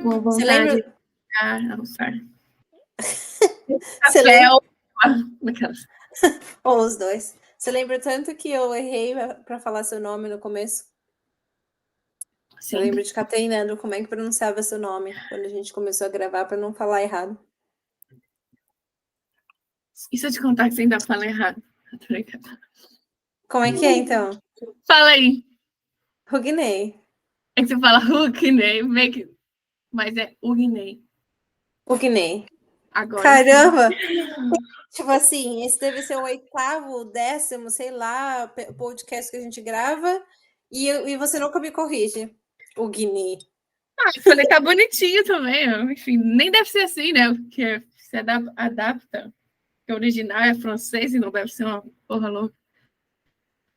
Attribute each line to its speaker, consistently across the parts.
Speaker 1: com
Speaker 2: Você
Speaker 1: vontade
Speaker 2: lembra?
Speaker 1: de almoçar.
Speaker 2: Você
Speaker 1: Café
Speaker 2: lembra?
Speaker 1: naquelas.
Speaker 2: Ou os dois. Você lembra tanto que eu errei para falar seu nome no começo? Eu
Speaker 1: Sim.
Speaker 2: lembro de ficar treinando como é que pronunciava seu nome quando a gente começou a gravar para não falar errado.
Speaker 1: E se eu te contar que você ainda fala errado? Tô brincando.
Speaker 2: Como é que é, então?
Speaker 1: Fala aí.
Speaker 2: Rugnei.
Speaker 1: É que você fala Hugney, mas é Hugney.
Speaker 2: Rugnei.
Speaker 1: Agora
Speaker 2: Caramba! Tipo assim, esse deve ser o 8º, 10º, sei lá, podcast que a gente grava e você nunca me corrige. Hugnei.
Speaker 1: eu falei, tá bonitinho também. Enfim, nem deve ser assim, né? Porque você adapta. Porque o original é francês e não deve ser uma porra louca.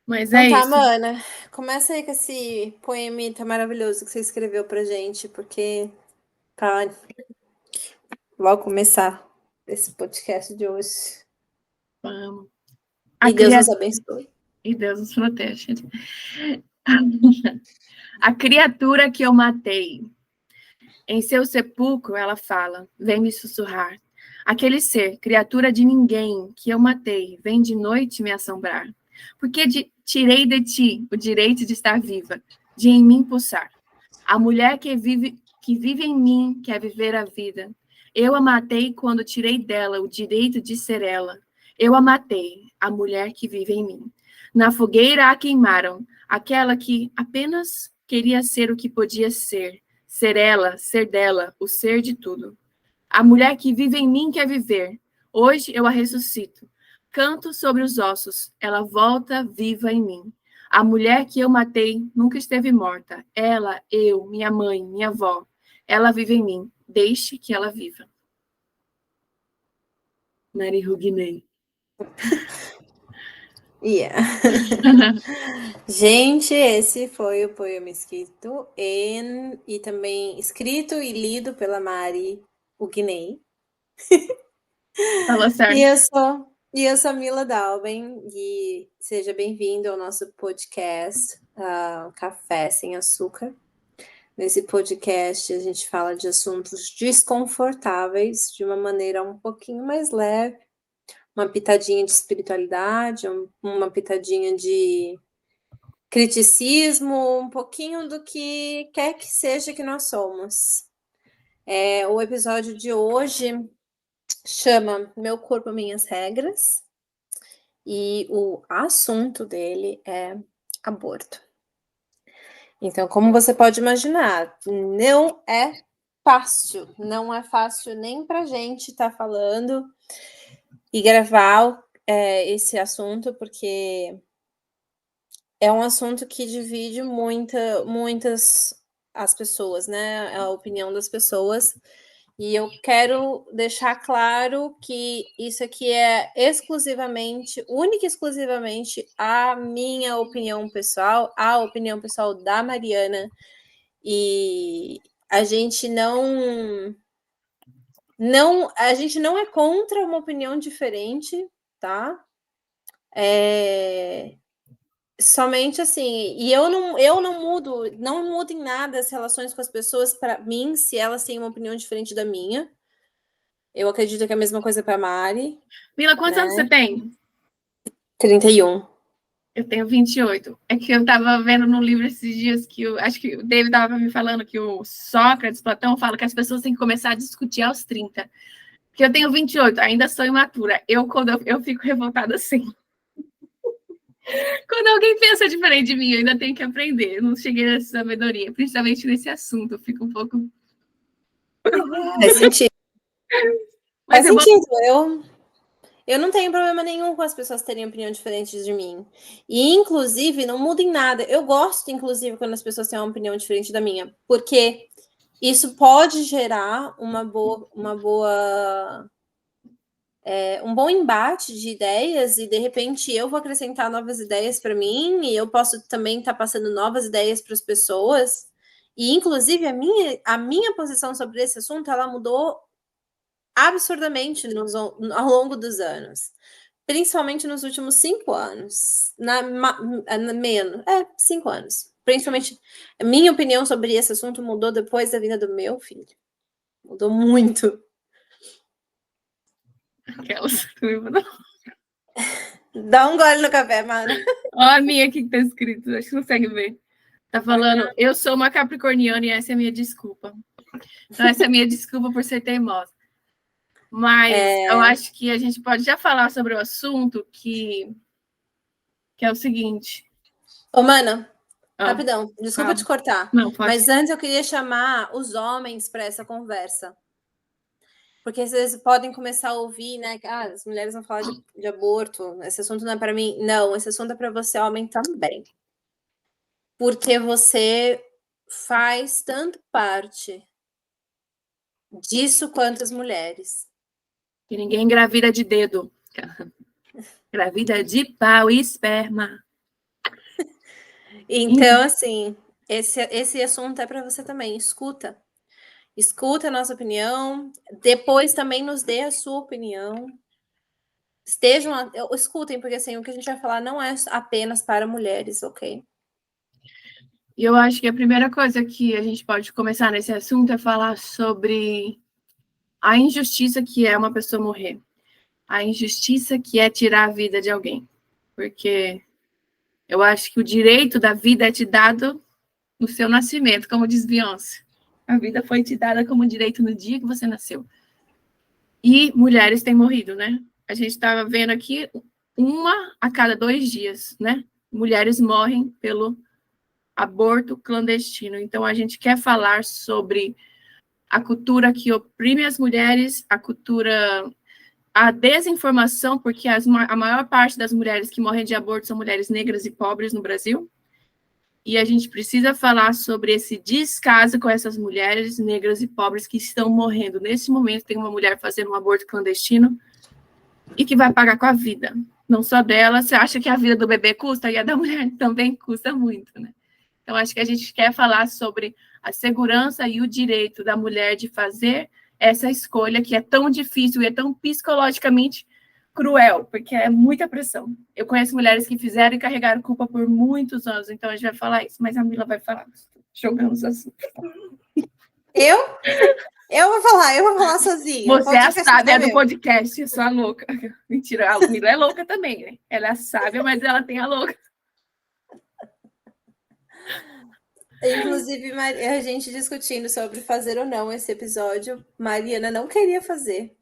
Speaker 1: Mas
Speaker 2: Então
Speaker 1: é
Speaker 2: tá,
Speaker 1: isso.
Speaker 2: mana. Começa aí com esse poemita maravilhoso que você escreveu pra gente, porque tá logo começar esse podcast de hoje.
Speaker 1: Vamos.
Speaker 2: E Deus nos abençoe.
Speaker 1: E Deus nos protege. A criatura que eu matei. Em seu sepulcro, ela fala, vem me sussurrar. Aquele ser, criatura de ninguém, que eu matei, vem de noite me assombrar. Porque tirei de ti o direito de estar viva, de em mim pulsar. A mulher que vive em mim quer viver a vida. Eu a matei quando tirei dela o direito de ser ela. Eu a matei, a mulher que vive em mim. Na fogueira a queimaram, aquela que apenas queria ser o que podia ser. Ser ela, ser dela, o ser de tudo. A mulher que vive em mim quer viver. Hoje eu a ressuscito. Canto sobre os ossos, ela volta viva em mim. A mulher que eu matei nunca esteve morta. Ela, eu, minha mãe, minha avó. Ela vive em mim. Deixe que ela viva. Mary Huguenay.
Speaker 2: Yeah. Gente, esse foi o poema escrito e também escrito e lido pela Mari Huguenay.
Speaker 1: Falou certo.
Speaker 2: E eu sou Mila Dalben e seja bem-vindo ao nosso podcast Café Sem Açúcar. Nesse podcast a gente fala de assuntos desconfortáveis de uma maneira um pouquinho mais leve, uma pitadinha de espiritualidade, uma pitadinha de criticismo, um pouquinho do que quer que seja que nós somos. O episódio de hoje chama Meu Corpo, Minhas Regras e o assunto dele é aborto. Então, como você pode imaginar, não é fácil nem pra gente estar falando e gravar esse assunto, porque é um assunto que divide muitas as pessoas, né? A opinião das pessoas. E eu quero deixar claro que isso aqui é única e exclusivamente a minha opinião pessoal, a opinião pessoal da Mariana. E a gente a gente não é contra uma opinião diferente, tá? Somente assim, e eu não mudo em nada as relações com as pessoas para mim, se elas têm uma opinião diferente da minha. Eu acredito que é a mesma coisa para Mari.
Speaker 1: Mila, quantos anos você tem?
Speaker 2: 31.
Speaker 1: Eu tenho 28. É que eu estava vendo no livro esses dias que acho que o David estava me falando que o Sócrates, Platão, fala que as pessoas têm que começar a discutir aos 30. Porque eu tenho 28, ainda sou imatura. Quando eu fico revoltada assim. Quando alguém pensa diferente de mim, eu ainda tenho que aprender. Eu não cheguei nessa sabedoria, principalmente nesse assunto. Eu fico um pouco.
Speaker 2: Faz sentido.
Speaker 1: Mas
Speaker 2: Faz sentido. Eu não tenho problema nenhum com as pessoas terem opinião diferente de mim. E, inclusive, não muda em nada. Eu gosto, inclusive, quando as pessoas têm uma opinião diferente da minha. Porque isso pode gerar um bom embate de ideias e de repente eu vou acrescentar novas ideias para mim e eu posso também estar passando novas ideias para as pessoas e inclusive a minha posição sobre esse assunto ela mudou absurdamente ao longo dos anos, principalmente nos últimos 5 anos, menos 5 anos, principalmente a minha opinião sobre esse assunto mudou depois da vinda do meu filho. Mudou muito.
Speaker 1: Aquelas.
Speaker 2: Dá um gole no café, mano.
Speaker 1: Olha a minha aqui que tá escrito, acho que consegue ver. Tá falando, eu sou uma capricorniana e essa é a minha desculpa. Então, essa é a minha desculpa por ser teimosa. Mas eu acho que a gente pode já falar sobre o assunto, que é o seguinte.
Speaker 2: Ô, mana, rapidão, desculpa te cortar.
Speaker 1: Não, pode.
Speaker 2: Mas antes eu queria chamar os homens para essa conversa. Porque vocês podem começar a ouvir, né? Que as mulheres vão falar de aborto, esse assunto não é para mim. Não, esse assunto é para você, homem, também. Porque você faz tanto parte disso quanto as mulheres.
Speaker 1: Que ninguém engravida de dedo. Engravida de pau e esperma.
Speaker 2: Então, assim, esse assunto é para você também. Escuta. Escuta a nossa opinião. Depois também nos dê a sua opinião. Escutem, porque assim, o que a gente vai falar não é apenas para mulheres, ok?
Speaker 1: E eu acho que a primeira coisa que a gente pode começar nesse assunto é falar sobre a injustiça que é uma pessoa morrer. A injustiça que é tirar a vida de alguém. Porque eu acho que o direito da vida é te dado no seu nascimento, como diz Beyoncé. A vida foi te dada como direito no dia que você nasceu. E mulheres têm morrido, né? A gente estava vendo aqui 1 a cada 2 dias, né? Mulheres morrem pelo aborto clandestino. Então, a gente quer falar sobre a cultura que oprime as mulheres, a desinformação, porque a maior parte das mulheres que morrem de aborto são mulheres negras e pobres no Brasil. E a gente precisa falar sobre esse descaso com essas mulheres negras e pobres que estão morrendo. Nesse momento, tem uma mulher fazendo um aborto clandestino e que vai pagar com a vida. Não só dela, você acha que a vida do bebê custa? E a da mulher também custa muito, né? Então, acho que a gente quer falar sobre a segurança e o direito da mulher de fazer essa escolha que é tão difícil e é tão psicologicamente cruel, porque é muita pressão. Eu conheço mulheres que fizeram e carregaram culpa por muitos anos, então a gente vai falar isso, mas a Mila vai falar, jogando os assuntos.
Speaker 2: Eu? Eu vou falar sozinha.
Speaker 1: Você é a sábia do podcast, eu sou a louca. Mentira, a Mila é louca também, né? Ela é a sábia, mas ela tem a louca.
Speaker 2: Inclusive, a gente discutindo sobre fazer ou não esse episódio, Mariana não queria fazer.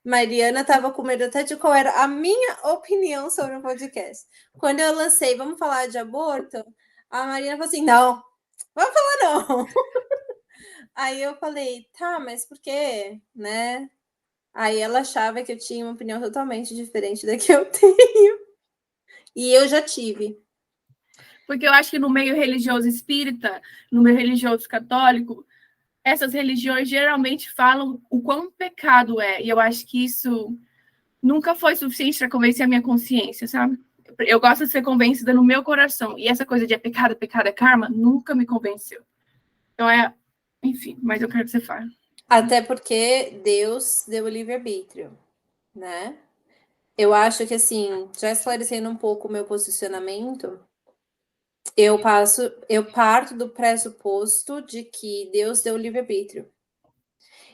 Speaker 2: Mariana estava com medo até de qual era a minha opinião sobre o podcast. Quando eu lancei, vamos falar de aborto, a Mariana falou assim, não, vamos falar não. Aí eu falei, tá, mas por quê? Né? Aí ela achava que eu tinha uma opinião totalmente diferente da que eu tenho. E eu já tive.
Speaker 1: Porque eu acho que no meio religioso espírita, no meio religioso católico, essas religiões geralmente falam o quão pecado é. E eu acho que isso nunca foi suficiente para convencer a minha consciência, sabe? Eu gosto de ser convencida no meu coração. E essa coisa de pecado é karma, nunca me convenceu. Então enfim, mas eu quero que você fale.
Speaker 2: Até porque Deus deu o livre-arbítrio, né? Eu acho que, assim, já esclarecendo um pouco o meu posicionamento, eu parto do pressuposto de que Deus deu o livre-arbítrio.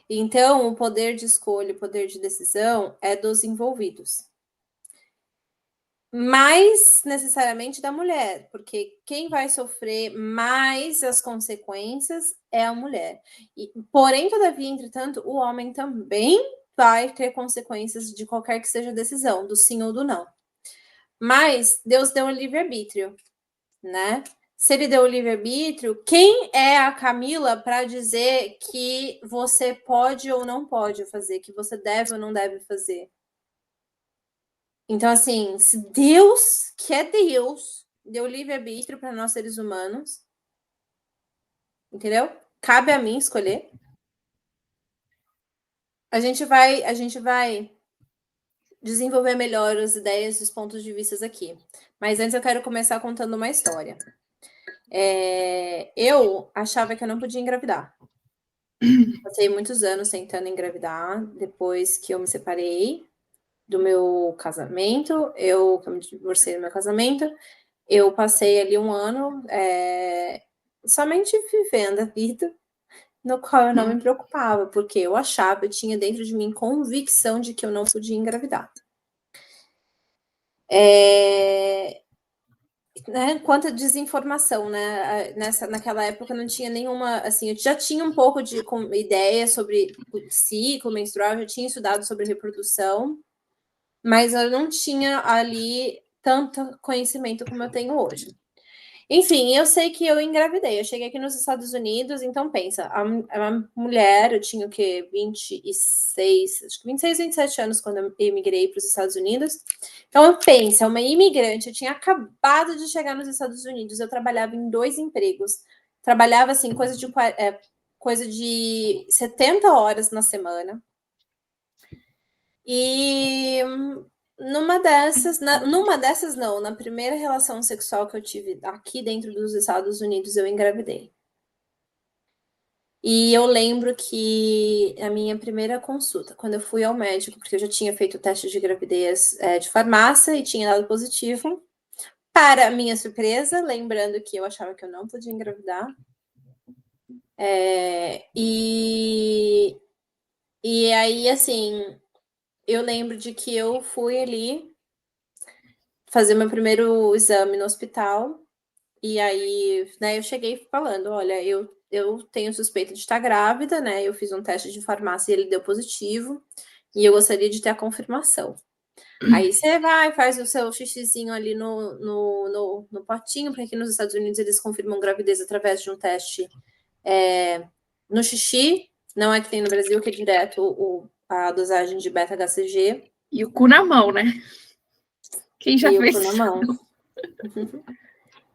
Speaker 2: Então, o poder de escolha, o poder de decisão é dos envolvidos. Mais necessariamente da mulher, porque quem vai sofrer mais as consequências é a mulher. Porém, todavia, entretanto, o homem também vai ter consequências de qualquer que seja a decisão, do sim ou do não. Mas Deus deu um livre-arbítrio, né? Se ele deu o livre-arbítrio, quem é a Camila para dizer que você pode ou não pode fazer, que você deve ou não deve fazer? Então, assim, se Deus, que é Deus, deu livre-arbítrio para nós seres humanos, entendeu? Cabe a mim escolher. A gente vai desenvolver melhor as ideias e os pontos de vista aqui. Mas antes eu quero começar contando uma história. Eu achava que eu não podia engravidar. Passei muitos anos tentando engravidar, depois que eu me separei do meu casamento, eu me divorciei do meu casamento, eu passei ali um ano somente vivendo a vida, no qual eu não me preocupava, porque eu achava, eu tinha dentro de mim convicção de que eu não podia engravidar. Né, quanta desinformação, né? Naquela época não tinha nenhuma, assim, eu já tinha um pouco de ideia sobre o ciclo menstrual, eu já tinha estudado sobre reprodução, mas eu não tinha ali tanto conhecimento como eu tenho hoje. Enfim, eu sei que eu engravidei. Eu cheguei aqui nos Estados Unidos, então pensa, a mulher, eu tinha o quê? 26, acho que 26, 27 anos quando eu emigrei para os Estados Unidos. Então, pensa, uma imigrante, eu tinha acabado de chegar nos Estados Unidos, eu trabalhava em 2 empregos. Trabalhava, assim, coisa de 70 horas na semana. E numa dessas não, na primeira relação sexual que eu tive aqui dentro dos Estados Unidos, eu engravidei. E eu lembro que a minha primeira consulta, quando eu fui ao médico, porque eu já tinha feito o teste de gravidez de farmácia e tinha dado positivo, para minha surpresa, lembrando que eu achava que eu não podia engravidar. E aí, assim, eu lembro de que eu fui ali fazer meu primeiro exame no hospital. E aí, né, eu cheguei falando, olha, eu tenho suspeita de estar grávida, né? Eu fiz um teste de farmácia e ele deu positivo, e eu gostaria de ter a confirmação. Aí você vai, faz o seu xixizinho ali no potinho, porque aqui nos Estados Unidos eles confirmam gravidez através de um teste no xixi, não é que tem no Brasil, que é direto a dosagem de beta-HCG.
Speaker 1: E o cu na mão, né? Quem já
Speaker 2: E
Speaker 1: fez
Speaker 2: o cu na mão.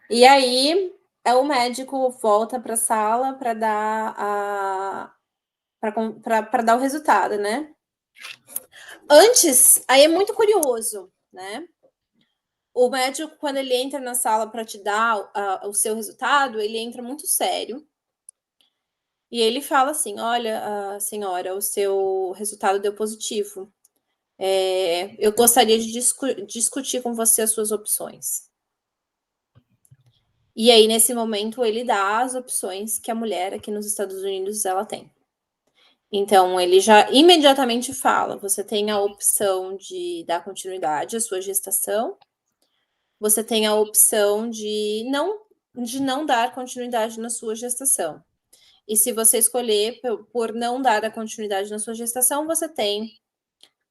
Speaker 2: E aí, o médico volta para a sala para dar para dar o resultado, né? Antes, aí é muito curioso, né? O médico, quando ele entra na sala para te dar o seu resultado, ele entra muito sério. E ele fala assim: olha, senhora, o seu resultado deu positivo. Eu gostaria de discutir com você as suas opções. E aí, nesse momento, ele dá as opções que a mulher aqui nos Estados Unidos ela tem. Então, ele já imediatamente fala: você tem a opção de dar continuidade à sua gestação, você tem a opção de não dar continuidade na sua gestação. E se você escolher por não dar a continuidade na sua gestação, você tem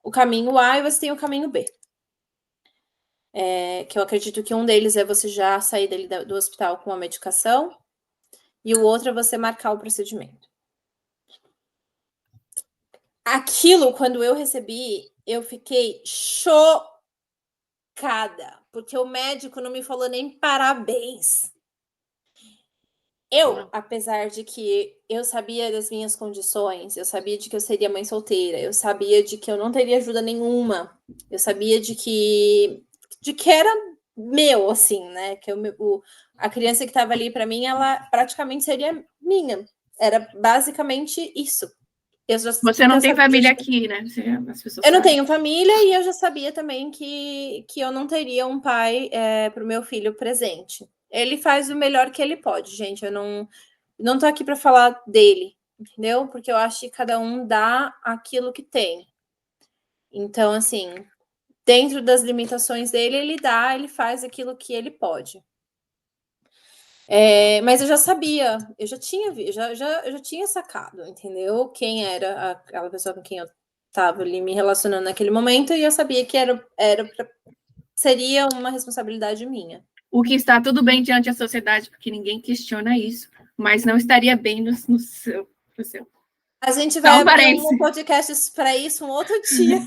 Speaker 2: o caminho A e você tem o caminho B. Que eu acredito que um deles é você já sair do hospital com a medicação, e o outro é você marcar o procedimento. Aquilo, quando eu recebi, eu fiquei chocada, porque o médico não me falou nem parabéns. Apesar de que eu sabia das minhas condições, eu sabia de que eu seria mãe solteira, eu sabia de que eu não teria ajuda nenhuma, eu sabia de que era meu, assim, né? Que a criança que estava ali para mim, ela praticamente seria minha. Era basicamente isso.
Speaker 1: Você não tem família aqui, né?
Speaker 2: Eu não tenho família e eu já sabia também que eu não teria um pai para o meu filho presente. Ele faz o melhor que ele pode, gente. Eu não tô aqui para falar dele, entendeu? Porque eu acho que cada um dá aquilo que tem. Então, assim, dentro das limitações dele, ele faz aquilo que ele pode. Mas eu já sabia, eu já tinha sacado, entendeu? Quem era aquela pessoa com quem eu estava ali me relacionando naquele momento, e eu sabia que seria uma responsabilidade minha.
Speaker 1: O que está tudo bem diante da sociedade, porque ninguém questiona isso, mas não estaria bem no seu.
Speaker 2: A gente vai abrir um podcast para isso um outro dia.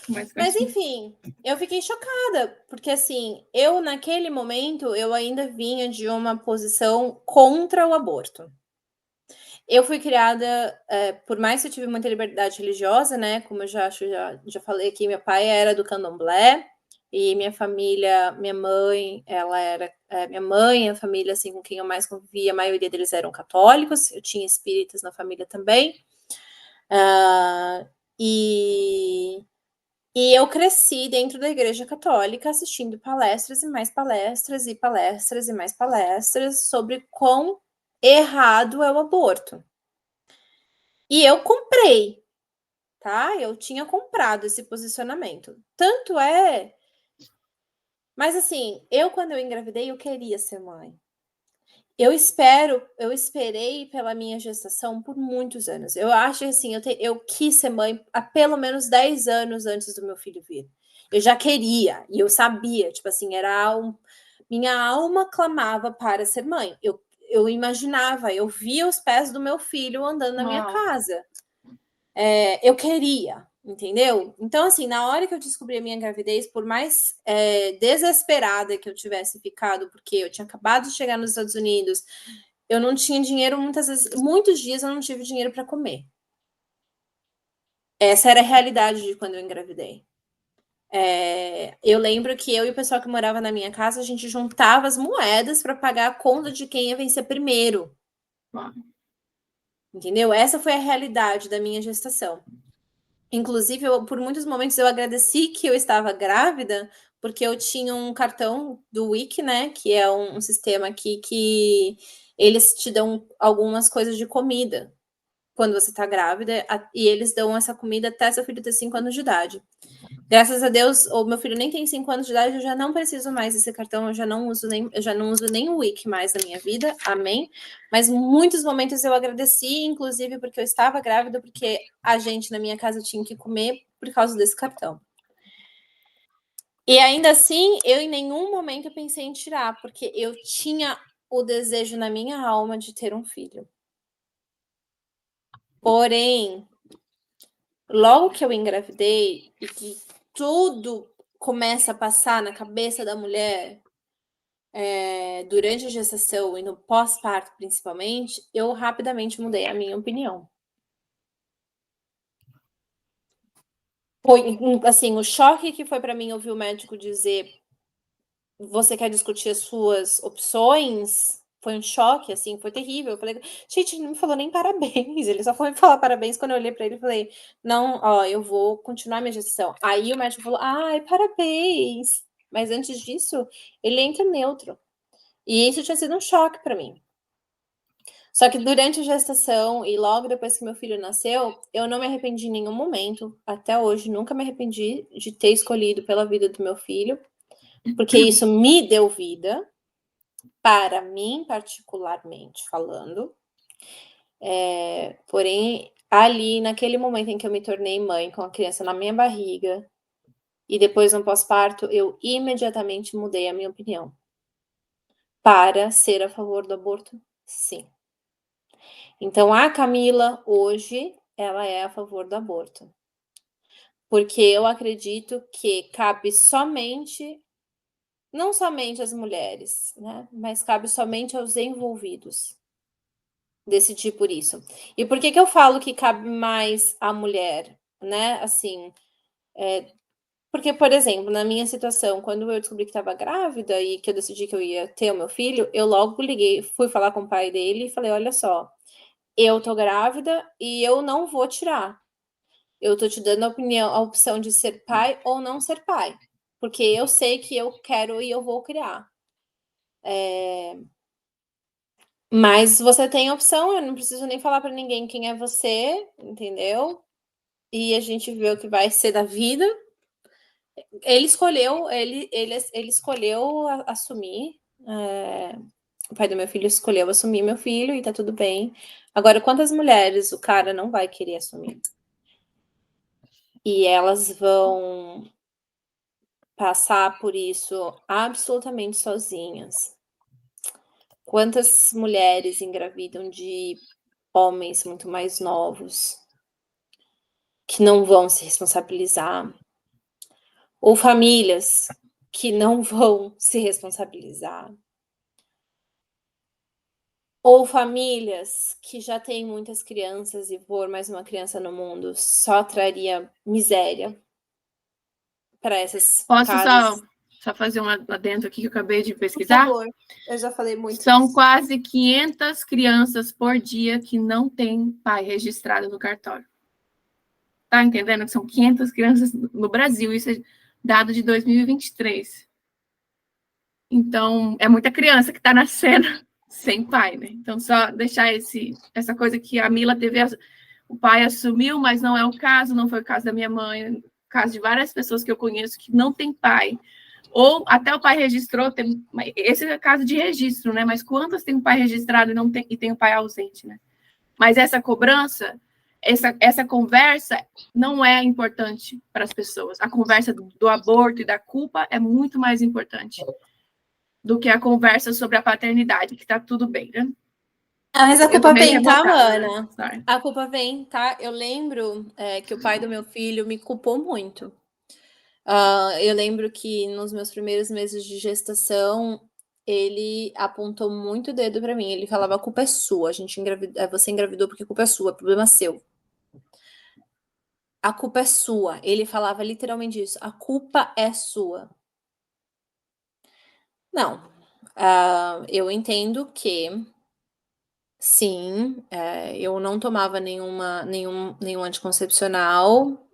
Speaker 2: Mas enfim, eu fiquei chocada, porque assim, eu naquele momento, eu ainda vinha de uma posição contra o aborto. Eu fui criada, por mais que eu tive muita liberdade religiosa, né, como eu já falei aqui, meu pai era do candomblé, e minha família, minha mãe, ela era, minha mãe, a família assim com quem eu mais convivia, a maioria deles eram católicos, eu tinha espíritas na família também, e eu cresci dentro da Igreja Católica assistindo palestras e mais palestras e palestras e mais palestras sobre quão errado é o aborto. E eu comprei, tá? Eu tinha comprado esse posicionamento. Tanto é... Mas assim, quando eu engravidei, eu queria ser mãe. Eu esperei pela minha gestação por muitos anos. Eu acho que assim, eu quis ser mãe há pelo menos 10 anos antes do meu filho vir. Eu já queria, e eu sabia, tipo assim, minha alma clamava para ser mãe. Eu imaginava, eu via os pés do meu filho andando na minha casa. Eu queria, entendeu? Então, assim, na hora que eu descobri a minha gravidez, por mais desesperada que eu tivesse ficado, porque eu tinha acabado de chegar nos Estados Unidos, eu não tinha dinheiro, muitos dias eu não tive dinheiro para comer. Essa era a realidade de quando eu engravidei. Eu lembro que eu e o pessoal que morava na minha casa, a gente juntava as moedas para pagar a conta de quem ia vencer primeiro. Entendeu? Essa foi a realidade da minha gestação. Inclusive, por muitos momentos eu agradeci que eu estava grávida, porque eu tinha um cartão do Wiki, né? Que é um sistema aqui que eles te dão algumas coisas de comida quando você está grávida, e eles dão essa comida até seu filho ter 5 anos de idade. Graças a Deus, o meu filho nem tem 5 anos de idade, eu já não preciso mais desse cartão, eu já não uso nem o Wiki mais na minha vida, amém. Mas muitos momentos eu agradeci, inclusive porque eu estava grávida, porque a gente na minha casa tinha que comer por causa desse cartão. E ainda assim, eu em nenhum momento pensei em tirar, porque eu tinha o desejo na minha alma de ter um filho. Porém, logo que eu engravidei e que tudo começa a passar na cabeça da mulher durante a gestação e no pós-parto, principalmente, eu rapidamente mudei a minha opinião. Foi, assim, o choque que foi para mim ouvir o médico dizer: você quer discutir as suas opções? Foi um choque, assim, foi terrível. Eu falei, gente, ele não me falou nem parabéns. Ele só foi me falar parabéns quando eu olhei para ele e falei, não, ó, eu vou continuar minha gestação. Aí o médico falou, ai, parabéns. Mas antes disso, ele entra neutro. E isso tinha sido um choque para mim. Só que durante a gestação e logo depois que meu filho nasceu, eu não me arrependi em nenhum momento. Até hoje, nunca me arrependi de ter escolhido pela vida do meu filho, porque isso me deu vida. Para mim, particularmente falando, porém, ali, naquele momento em que eu me tornei mãe com a criança na minha barriga, e depois no pós-parto, eu imediatamente mudei a minha opinião. Para ser a favor do aborto, sim. Então, a Camila, hoje, ela é a favor do aborto. Porque eu acredito que cabe somente, não somente às mulheres, né? Mas cabe somente aos envolvidos decidir por isso. E por que eu falo que cabe mais à mulher, né? Assim, porque, por exemplo, na minha situação, quando eu descobri que estava grávida e que eu decidi que eu ia ter o meu filho, eu logo liguei, fui falar com o pai dele e falei: olha só, eu tô grávida e eu não vou tirar. Eu tô te dando a opção de ser pai ou não ser pai, porque eu sei que eu quero e eu vou criar. Mas você tem a opção, eu não preciso nem falar para ninguém quem é você, entendeu? E a gente vê o que vai ser da vida. Ele escolheu assumir. O pai do meu filho escolheu assumir meu filho e tá tudo bem. Agora, quantas mulheres o cara não vai querer assumir? E elas vão passar por isso absolutamente sozinhas. Quantas mulheres engravidam de homens muito mais novos que não vão se responsabilizar? Ou famílias que não vão se responsabilizar? Ou famílias que já têm muitas crianças e pôr mais uma criança no mundo só traria miséria para essas
Speaker 1: Posso
Speaker 2: casas?
Speaker 1: só fazer um adendo aqui que eu acabei de
Speaker 2: Por
Speaker 1: pesquisar?
Speaker 2: favor, eu já falei muito
Speaker 1: São
Speaker 2: isso.
Speaker 1: quase 500 crianças por dia que não têm pai registrado no cartório. Tá entendendo que são 500 crianças no Brasil, isso é dado de 2023. Então, é muita criança que está nascendo sem pai, né? Então, só deixar essa coisa que a Mila teve o pai assumiu, mas não é o caso, não foi o caso da minha mãe, o caso de várias pessoas que eu conheço que não tem pai. Ou até o pai registrou, esse é caso de registro, né? Mas quantas tem um pai registrado e tem o pai ausente, né? Mas essa cobrança, essa conversa não é importante para as pessoas. A conversa do aborto e da culpa é muito mais importante do que a conversa sobre a paternidade, que está tudo bem, né?
Speaker 2: Mas a culpa vem, tá,
Speaker 1: Mana?
Speaker 2: Né? A culpa vem, tá? Eu lembro que o pai do meu filho me culpou muito. Eu lembro que nos meus primeiros meses de gestação, ele apontou muito o dedo para mim. Ele falava: a culpa é sua, você engravidou porque a culpa é sua, problema seu. A culpa é sua. Ele falava literalmente isso: a culpa é sua. Não, eu entendo que sim, eu não tomava nenhum anticoncepcional.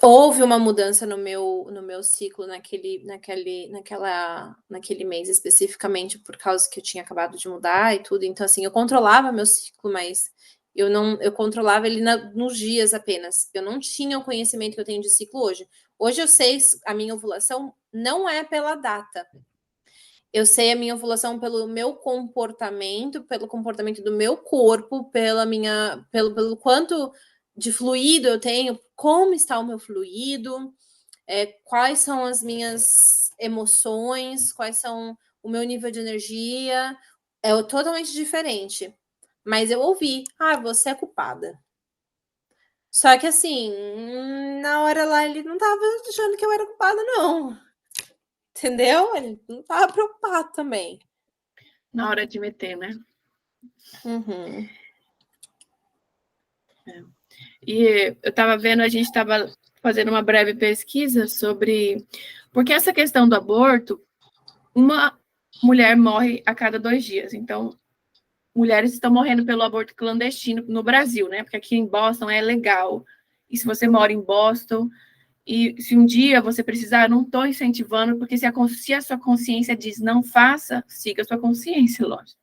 Speaker 2: Houve uma mudança no meu ciclo naquele mês especificamente, por causa que eu tinha acabado de mudar e tudo. Então, assim, eu controlava meu ciclo, mas eu controlava ele nos dias apenas. Eu não tinha o conhecimento que eu tenho de ciclo hoje. Hoje eu sei a minha ovulação não é pela data. Eu sei a minha ovulação pelo meu comportamento, pelo comportamento do meu corpo, pelo quanto de fluido eu tenho, como está o meu fluido, quais são as minhas emoções, quais são o meu nível de energia. É totalmente diferente. Mas eu ouvi: você é culpada. Só que assim, na hora lá ele não tava achando que eu era culpada, não. Entendeu? Ele não tava preocupado também.
Speaker 1: Na hora de meter, né?
Speaker 2: Uhum.
Speaker 1: E eu estava vendo, a gente estava fazendo uma breve pesquisa sobre... Porque essa questão do aborto, uma mulher morre a cada 2 dias. Então, mulheres estão morrendo pelo aborto clandestino no Brasil, né? Porque aqui em Boston é legal. E se você mora em Boston, e se um dia você precisar, eu não estou incentivando, porque se a sua consciência diz não faça, siga a sua consciência, lógico.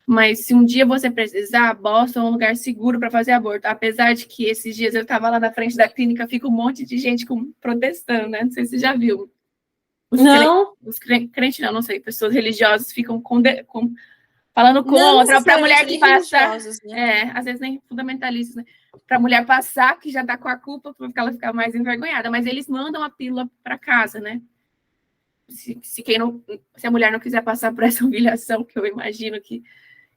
Speaker 1: Mas se um dia você precisar, Boston é um lugar seguro para fazer aborto. Apesar de que esses dias eu estava lá na frente da clínica, fica um monte de gente protestando, né? Não sei se você já viu. Os crentes, não sei, pessoas religiosas ficam falando contra para a mulher que passa. Né? Às vezes nem fundamentalistas, né? Para a mulher passar, que já está com a culpa, porque ela ficar mais envergonhada. Mas eles mandam a pílula para casa, né? Se a mulher não quiser passar por essa humilhação, que eu imagino que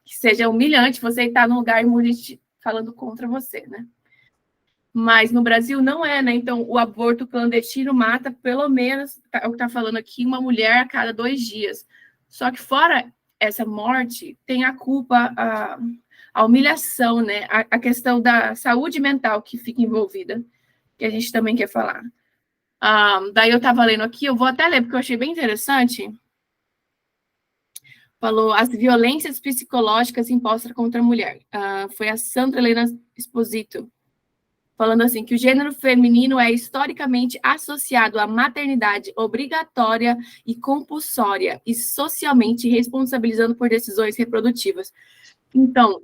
Speaker 1: seja humilhante você estar num lugar e muita gente falando contra você, né? Mas no Brasil não é, né? Então, o aborto clandestino mata, pelo menos, é o que está falando aqui, uma mulher a cada 2 dias. Só que fora essa morte, tem a culpa, a humilhação, né? A questão da saúde mental que fica envolvida, que a gente também quer falar. Daí eu estava lendo aqui, eu vou até ler, porque eu achei bem interessante. Falou as violências psicológicas impostas contra a mulher. Foi a Sandra Helena Esposito, falando assim, que o gênero feminino é historicamente associado à maternidade obrigatória e compulsória e socialmente responsabilizando por decisões reprodutivas. Então,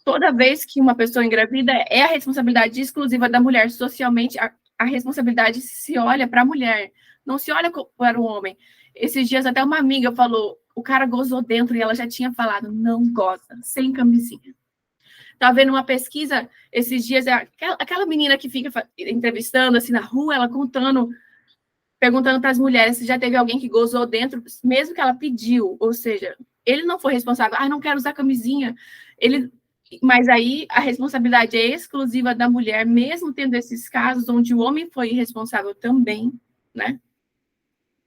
Speaker 1: toda vez que uma pessoa engravida, é a responsabilidade exclusiva da mulher. Socialmente, a responsabilidade se olha para a mulher, não se olha para o homem. Esses dias, até uma amiga falou, o cara gozou dentro e ela já tinha falado, não goza, sem camisinha. Estava vendo uma pesquisa esses dias, aquela menina que fica entrevistando assim na rua, ela perguntando para as mulheres se já teve alguém que gozou dentro, mesmo que ela pediu, ou seja, ele não foi responsável, não quero usar camisinha, mas aí a responsabilidade é exclusiva da mulher, mesmo tendo esses casos onde o homem foi responsável também, né?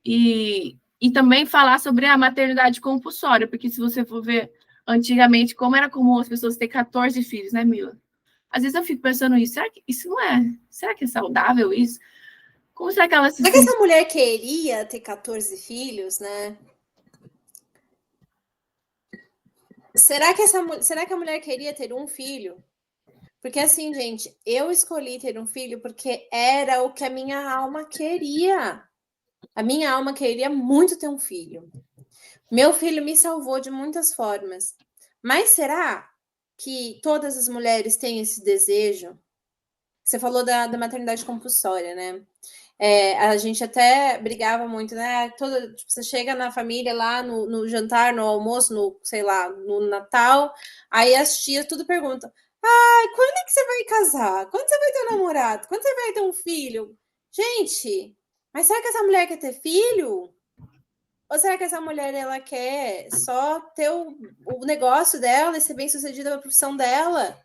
Speaker 1: E também falar sobre a maternidade compulsória, porque se você for ver antigamente, como era comum as pessoas ter 14 filhos, né, Mila? Às vezes eu fico pensando isso, será que isso não é? Será que é saudável isso? Como será que ela se
Speaker 2: Será que essa mulher queria ter 14 filhos, né? Será que a mulher queria ter um filho? Porque assim, gente, eu escolhi ter um filho porque era o que a minha alma queria. A minha alma queria muito ter um filho. Meu filho me salvou de muitas formas. Mas será que todas as mulheres têm esse desejo? Você falou da maternidade compulsória, né? A gente até brigava muito, né? Tipo, você chega na família lá no jantar, no almoço, no, sei lá, no Natal, aí as tias tudo perguntam: ai, quando é que você vai casar? Quando você vai ter um namorado? Quando você vai ter um filho? Gente, mas será que essa mulher quer ter filho? Ou será que essa mulher ela quer só ter o negócio dela e ser bem sucedida na profissão dela?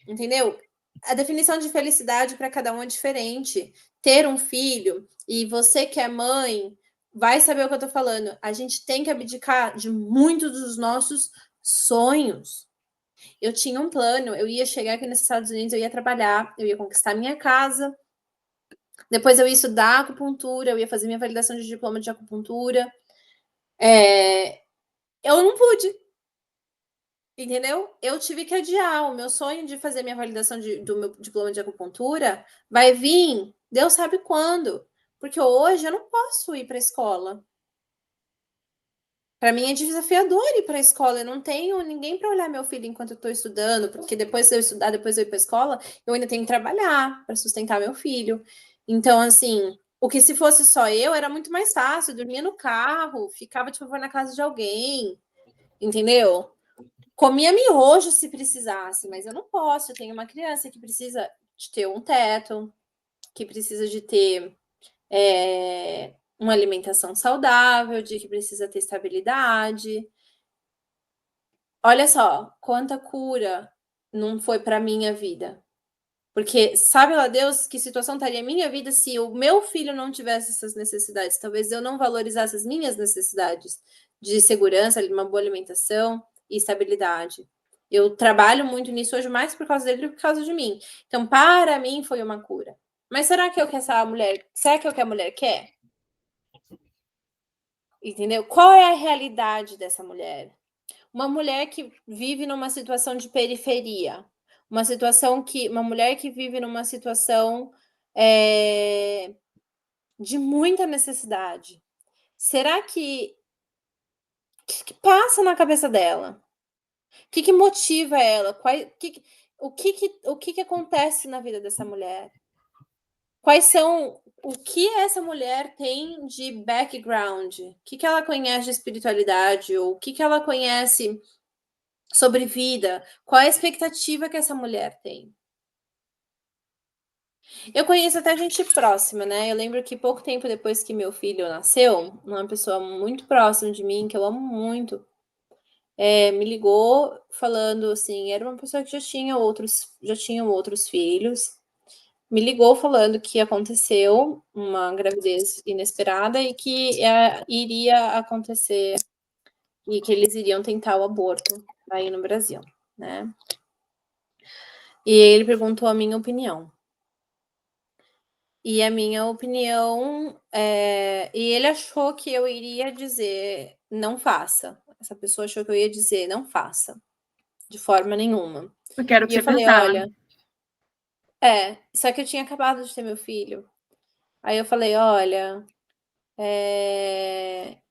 Speaker 2: Entendeu? A definição de felicidade para cada um é diferente. Ter um filho e você que é mãe vai saber o que eu tô falando. A gente tem que abdicar de muitos dos nossos sonhos. Eu tinha um plano, eu ia chegar aqui nos Estados Unidos, eu ia trabalhar, eu ia conquistar minha casa, depois eu ia estudar acupuntura, eu ia fazer minha validação de diploma de acupuntura. Eu não pude, entendeu? Eu tive que adiar. O meu sonho de fazer minha validação do meu diploma de acupuntura vai vir, Deus sabe quando. Porque hoje eu não posso ir para a escola. Para mim é desafiador ir para a escola. Eu não tenho ninguém para olhar meu filho enquanto eu estou estudando, porque depois de eu estudar, depois de eu ir para a escola, eu ainda tenho que trabalhar para sustentar meu filho. Então, assim, o que se fosse só eu, era muito mais fácil. Eu dormia no carro, ficava, tipo, na casa de alguém, entendeu? Comia miojo se precisasse, mas eu não posso. Eu tenho uma criança que precisa de ter um teto, que precisa de ter uma alimentação saudável, de que precisa ter estabilidade. Olha só, quanta cura não foi para minha vida. Porque sabe lá Deus que situação estaria a minha vida se o meu filho não tivesse essas necessidades. Talvez eu não valorizasse as minhas necessidades de segurança, de uma boa alimentação e estabilidade. Eu trabalho muito nisso hoje mais por causa dele do que por causa de mim. Então, para mim, foi uma cura. Mas será que é o que essa mulher, será que é o que a mulher quer? Entendeu? Qual é a realidade dessa mulher? Uma mulher que vive numa situação de periferia, uma mulher que vive numa situação de muita necessidade. Será que passa na cabeça dela? O que motiva ela? O que acontece na vida dessa mulher? Quais são o que essa mulher tem de background? O que ela conhece de espiritualidade? Ou o que ela conhece sobre vida? Qual é a expectativa que essa mulher tem? Eu conheço até gente próxima, né? Eu lembro que pouco tempo depois que meu filho nasceu, uma pessoa muito próxima de mim, que eu amo muito, me ligou falando assim, era uma pessoa que já tinham outros filhos, me ligou falando que aconteceu uma gravidez inesperada e que iria acontecer e que eles iriam tentar o aborto aí no Brasil, né? E ele perguntou a minha opinião. E a minha opinião, e ele achou que eu iria dizer: "Não faça". Essa pessoa achou que eu ia dizer: "Não faça, de forma nenhuma".
Speaker 1: Porque era o que
Speaker 2: E eu
Speaker 1: você
Speaker 2: falei:
Speaker 1: pensava.
Speaker 2: "Olha", só que eu tinha acabado de ter meu filho. Aí eu falei: "Olha,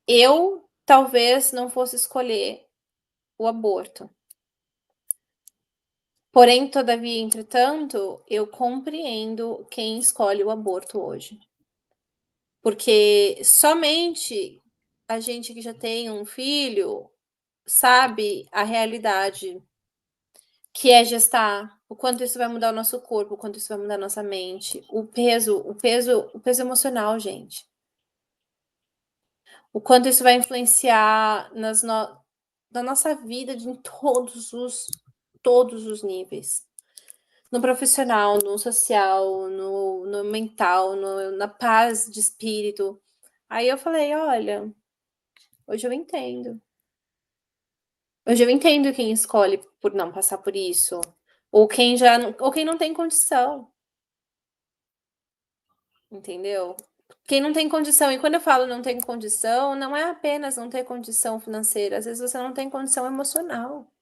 Speaker 2: eu talvez não fosse escolher o aborto. Porém, todavia, entretanto, eu compreendo quem escolhe o aborto hoje. Porque somente a gente que já tem um filho sabe a realidade que é gestar, o quanto isso vai mudar o nosso corpo, o quanto isso vai mudar a nossa mente, o peso emocional, gente. O quanto isso vai influenciar na nossa vida em todos os níveis. No profissional, no social, no mental, na paz de espírito. Aí eu falei: "Olha, hoje eu entendo". Hoje eu entendo quem escolhe por não passar por isso, ou quem não tem condição, entendeu? Quem não tem condição, e quando eu falo não tem condição, não é apenas não ter condição financeira, às vezes você não tem condição emocional.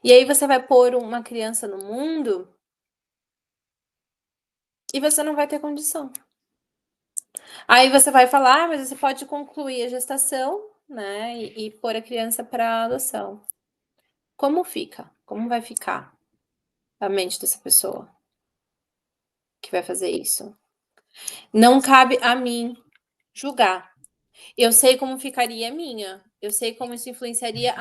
Speaker 2: E aí você vai pôr uma criança no mundo e você não vai ter condição. Aí você vai falar: "Ah, mas você pode concluir a gestação, né, e pôr a criança para adoção". como fica? Como vai ficar a mente dessa pessoa que vai fazer isso? Não cabe a mim julgar. Eu sei como ficaria a minha. Eu sei como isso influenciaria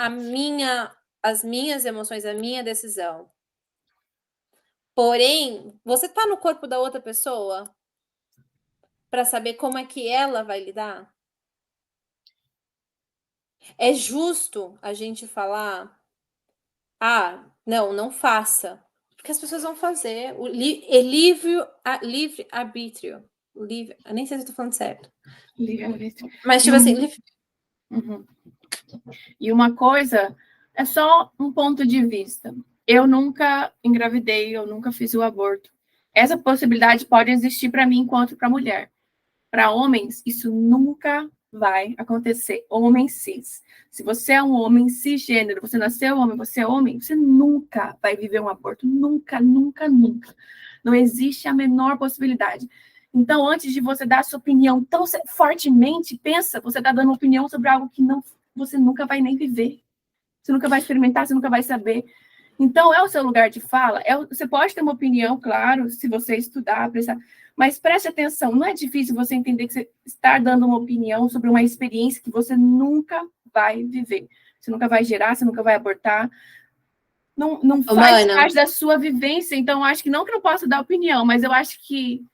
Speaker 2: as minhas emoções, a minha decisão. Porém, você tá no corpo da outra pessoa para saber como é que ela vai lidar? É justo a gente falar: "Ah, não faça", porque as pessoas vão fazer. É livre arbítrio. Eu nem sei se eu tô falando certo.
Speaker 1: Livre-arbítrio.
Speaker 2: Mas,
Speaker 1: E
Speaker 2: tipo assim,
Speaker 1: Uhum. E uma coisa, é só um ponto de vista. Eu nunca engravidei, eu nunca fiz o aborto. Essa possibilidade pode existir para mim enquanto para mulher. Para homens, isso nunca vai acontecer. Homem cis. Se você é um homem cisgênero, você nasceu homem, você é homem, você nunca vai viver um aborto. Nunca, nunca, nunca. Não existe a menor possibilidade. Então, antes de você dar a sua opinião tão fortemente, pensa, você está dando opinião sobre algo que não, você nunca vai nem viver. Você nunca vai experimentar, você nunca vai saber. Então, é o seu lugar de fala. Você pode ter uma opinião, claro, se você estudar, prestar, mas preste atenção, não é difícil você entender que você está dando uma opinião sobre uma experiência que você nunca vai viver. Você nunca vai gerar, você nunca vai abortar. Não faz parte da sua vivência, então acho que não posso dar opinião, mas eu acho que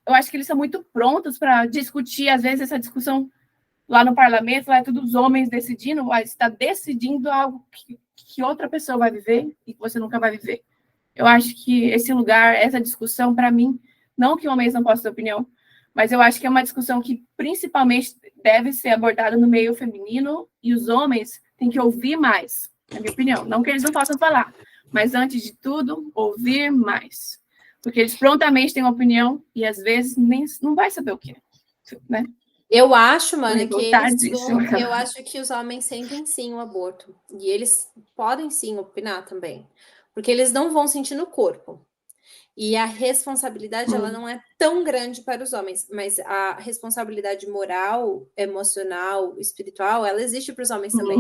Speaker 1: eu acho que eles são muito prontos para discutir, às vezes, essa discussão lá no parlamento, lá é todos os homens decidindo, mas está decidindo algo que outra pessoa vai viver e que você nunca vai viver. Eu acho que esse lugar, essa discussão, para mim, não que homens não possam ter opinião, mas eu acho que é uma discussão que principalmente deve ser abordada no meio feminino e os homens têm que ouvir mais, na minha opinião. Não que eles não possam falar, mas antes de tudo, ouvir mais. Porque eles prontamente têm uma opinião e às vezes nem, não vai saber o que é, né?
Speaker 2: Eu acho, mano, eu acho que os homens sentem sim o aborto. E eles podem sim opinar também. Porque eles não vão sentir no corpo. E a responsabilidade, ela não é tão grande para os homens, mas a responsabilidade moral, emocional, espiritual, ela existe para os homens também.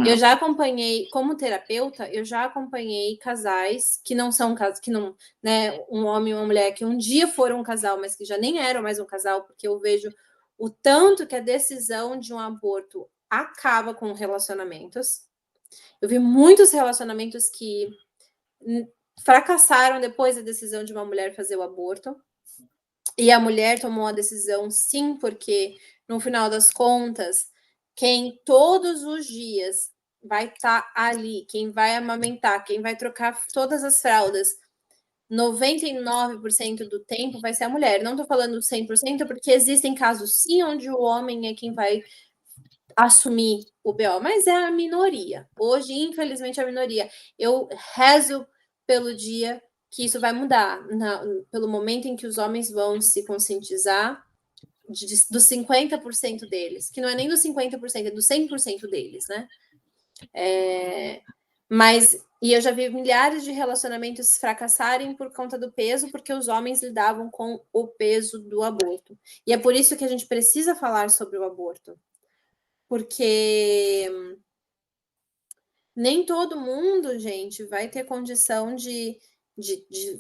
Speaker 2: Eu já acompanhei, como terapeuta, eu já acompanhei casais que não são que não, né, um homem e uma mulher que um dia foram um casal, mas que já nem eram mais um casal, porque eu vejo o tanto que a decisão de um aborto acaba com relacionamentos. Eu vi muitos relacionamentos que fracassaram depois da decisão de uma mulher fazer o aborto. E a mulher tomou a decisão, sim, porque no final das contas, quem todos os dias vai estar ali, quem vai amamentar, quem vai trocar todas as fraldas, 99% do tempo vai ser a mulher. Não estou falando 100%, porque existem casos, sim, onde o homem é quem vai assumir o BO, mas é a minoria. Hoje, infelizmente, é a minoria. Eu rezo pelo dia que isso vai mudar, pelo momento em que os homens vão se conscientizar dos 50% deles, que não é nem dos 50%, é dos 100% deles, né? E eu já vi milhares de relacionamentos fracassarem por conta do peso, porque os homens lidavam com o peso do aborto. E é por isso que a gente precisa falar sobre o aborto. Porque nem todo mundo, gente, vai ter condição de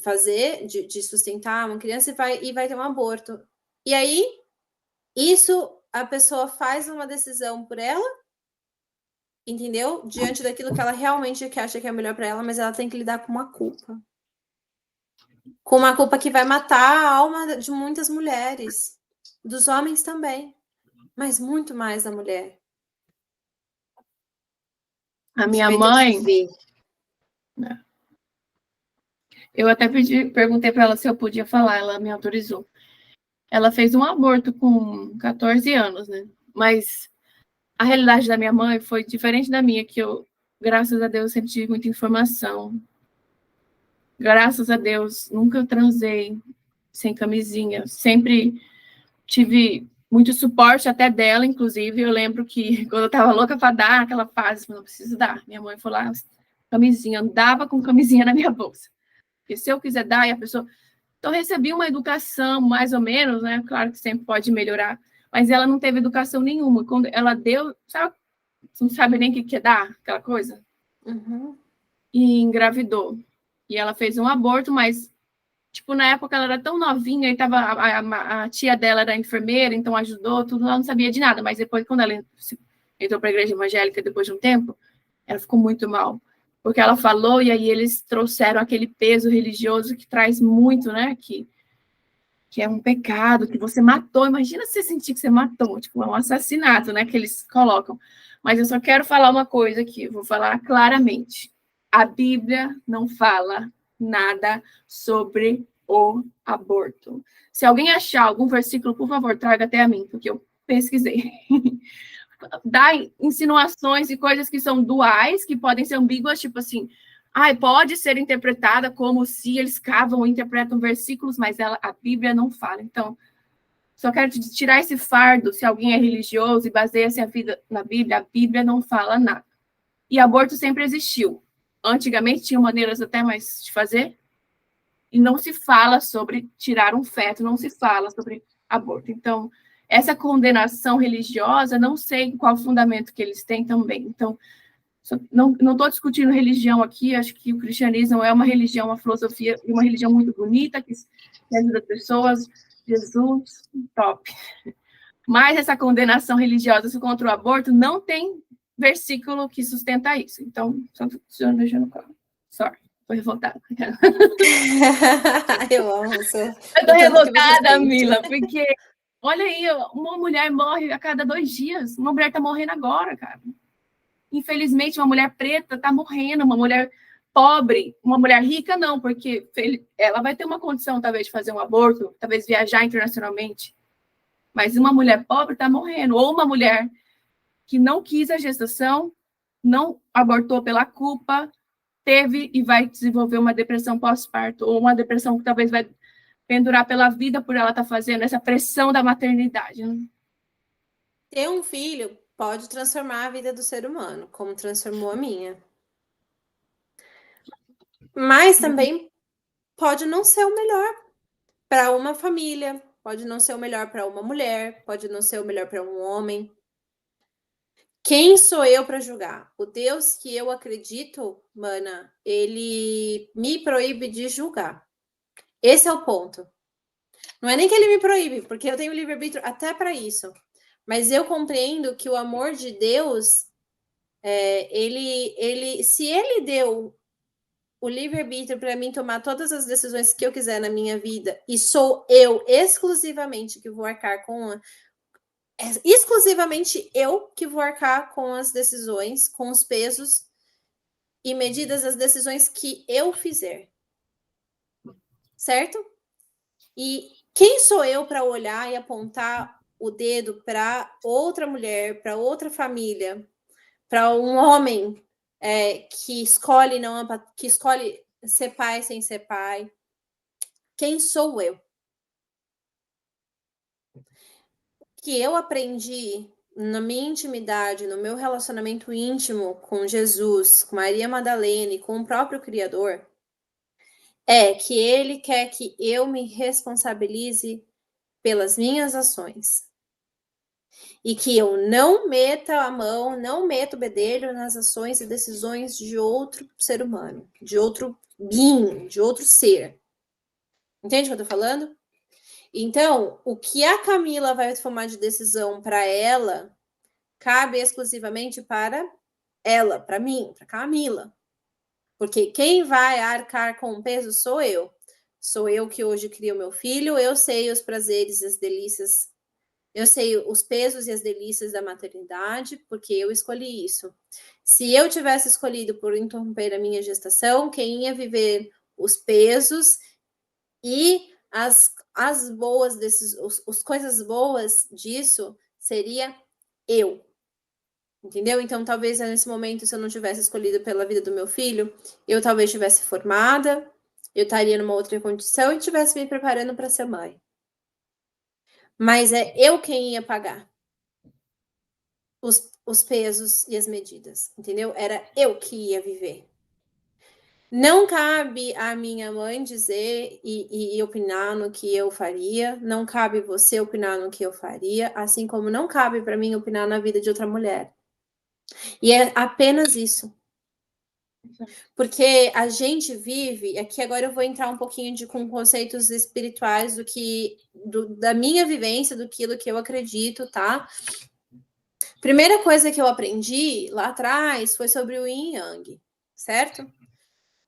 Speaker 2: fazer, de sustentar uma criança e vai ter um aborto. E aí, isso a pessoa faz uma decisão por ela, entendeu? Diante daquilo que ela realmente acha que é melhor para ela, mas ela tem que lidar com uma culpa. Com uma culpa que vai matar a alma de muitas mulheres, dos homens também, mas muito mais da mulher.
Speaker 1: A minha mãe. Eu até perguntei para ela se eu podia falar, ela me autorizou. Ela fez um aborto com 14 anos, né? Mas a realidade da minha mãe foi diferente da minha, que eu, graças a Deus, sempre tive muita informação. Graças a Deus, nunca transei sem camisinha. Sempre tive muito suporte até dela, inclusive. Eu lembro que quando eu estava louca para dar aquela fase, eu não preciso dar. Minha mãe foi lá, camisinha, andava com camisinha na minha bolsa. Porque se eu quiser dar, e a pessoa... Então, eu recebi uma educação, mais ou menos, né? Claro que sempre pode melhorar, mas ela não teve educação nenhuma. Quando ela deu, sabe, você não sabe nem o que é dar, aquela coisa? e engravidou. E ela fez um aborto, mas, tipo, na época ela era tão novinha e tava, a tia dela era enfermeira, então ajudou, tudo, ela não sabia de nada. Mas depois, quando ela entrou para a igreja evangélica, depois de um tempo, ela ficou muito mal. Porque ela falou, e aí eles trouxeram aquele peso religioso que traz muito, né? Que é um pecado, que você matou. Imagina você sentir que você matou, tipo, é um assassinato, né? Que eles colocam. Mas eu só quero falar uma coisa aqui, vou falar claramente. A Bíblia não fala nada sobre o aborto. Se alguém achar algum versículo, por favor, traga até a mim, porque eu pesquisei. Dá insinuações e coisas que são duais, que podem ser ambíguas, tipo assim, pode ser interpretada como se eles cavam e interpretam versículos, mas a Bíblia não fala. Então, só quero te tirar esse fardo, se alguém é religioso e baseia-se a vida na Bíblia, a Bíblia não fala nada. E aborto sempre existiu. Antigamente tinham maneiras até mais de fazer, e não se fala sobre tirar um feto, não se fala sobre aborto. Então, essa condenação religiosa, não sei qual fundamento que eles têm também. Então, não estou discutindo religião aqui, acho que o cristianismo é uma religião, uma filosofia, uma religião muito bonita, que ajuda as pessoas, Jesus, top. Mas essa condenação religiosa contra o aborto não tem versículo que sustenta isso. Então, só deixando claro. Sorry, estou revoltada.
Speaker 2: Eu amo você.
Speaker 1: Eu tô revoltada, Mila, porque olha aí, uma mulher morre a cada 2 dias. Uma mulher tá morrendo agora, cara. Infelizmente, uma mulher preta tá morrendo, uma mulher pobre, uma mulher rica não, porque ela vai ter uma condição, talvez, de fazer um aborto, talvez viajar internacionalmente. Mas uma mulher pobre tá morrendo. Ou uma mulher que não quis a gestação, não abortou pela culpa, teve e vai desenvolver uma depressão pós-parto, ou uma depressão que talvez vai pendurar pela vida por ela estar fazendo essa pressão da maternidade. Né?
Speaker 2: Ter um filho pode transformar a vida do ser humano, como transformou a minha. Mas também pode não ser o melhor para uma família, pode não ser o melhor para uma mulher, pode não ser o melhor para um homem. Quem sou eu para julgar? O Deus que eu acredito, mana, ele me proíbe de julgar. Esse é o ponto. Não é nem que ele me proíbe, porque eu tenho livre-arbítrio até para isso. Mas eu compreendo que o amor de Deus, se ele deu o livre-arbítrio para mim tomar todas as decisões que eu quiser na minha vida, e sou eu exclusivamente que vou arcar com exclusivamente eu que vou arcar com as decisões, com os pesos e medidas das decisões que eu fizer. Certo? E quem sou eu para olhar e apontar o dedo para outra mulher, para outra família, para um homem que escolhe que escolhe ser pai sem ser pai? Quem sou eu? Que eu aprendi na minha intimidade, no meu relacionamento íntimo com Jesus, com Maria Madalena e com o próprio Criador, é que ele quer que eu me responsabilize pelas minhas ações. E que eu não meta a mão, não meta o bedelho nas ações e decisões de outro ser humano, de outro being, de outro ser. Entende o que eu tô falando? Então, o que a Camila vai tomar de decisão para ela cabe exclusivamente para ela, para mim, para Camila. Porque quem vai arcar com o peso sou eu. Sou eu que hoje crio meu filho, eu sei os prazeres e as delícias, eu sei os pesos e as delícias da maternidade, porque eu escolhi isso. Se eu tivesse escolhido por interromper a minha gestação, quem ia viver os pesos e as boas os coisas boas disso seria eu. Entendeu? Então, talvez nesse momento, se eu não tivesse escolhido pela vida do meu filho, eu talvez estivesse formada, eu estaria numa outra condição e estivesse me preparando para ser mãe. Mas é eu quem ia pagar os pesos e as medidas, entendeu? Era eu que ia viver. Não cabe a minha mãe dizer e opinar no que eu faria, não cabe você opinar no que eu faria, assim como não cabe para mim opinar na vida de outra mulher. E é apenas isso. Porque a gente vive, aqui agora eu vou entrar um pouquinho com conceitos espirituais da minha vivência, do que eu acredito, tá? Primeira coisa que eu aprendi lá atrás foi sobre o Yin e Yang, certo?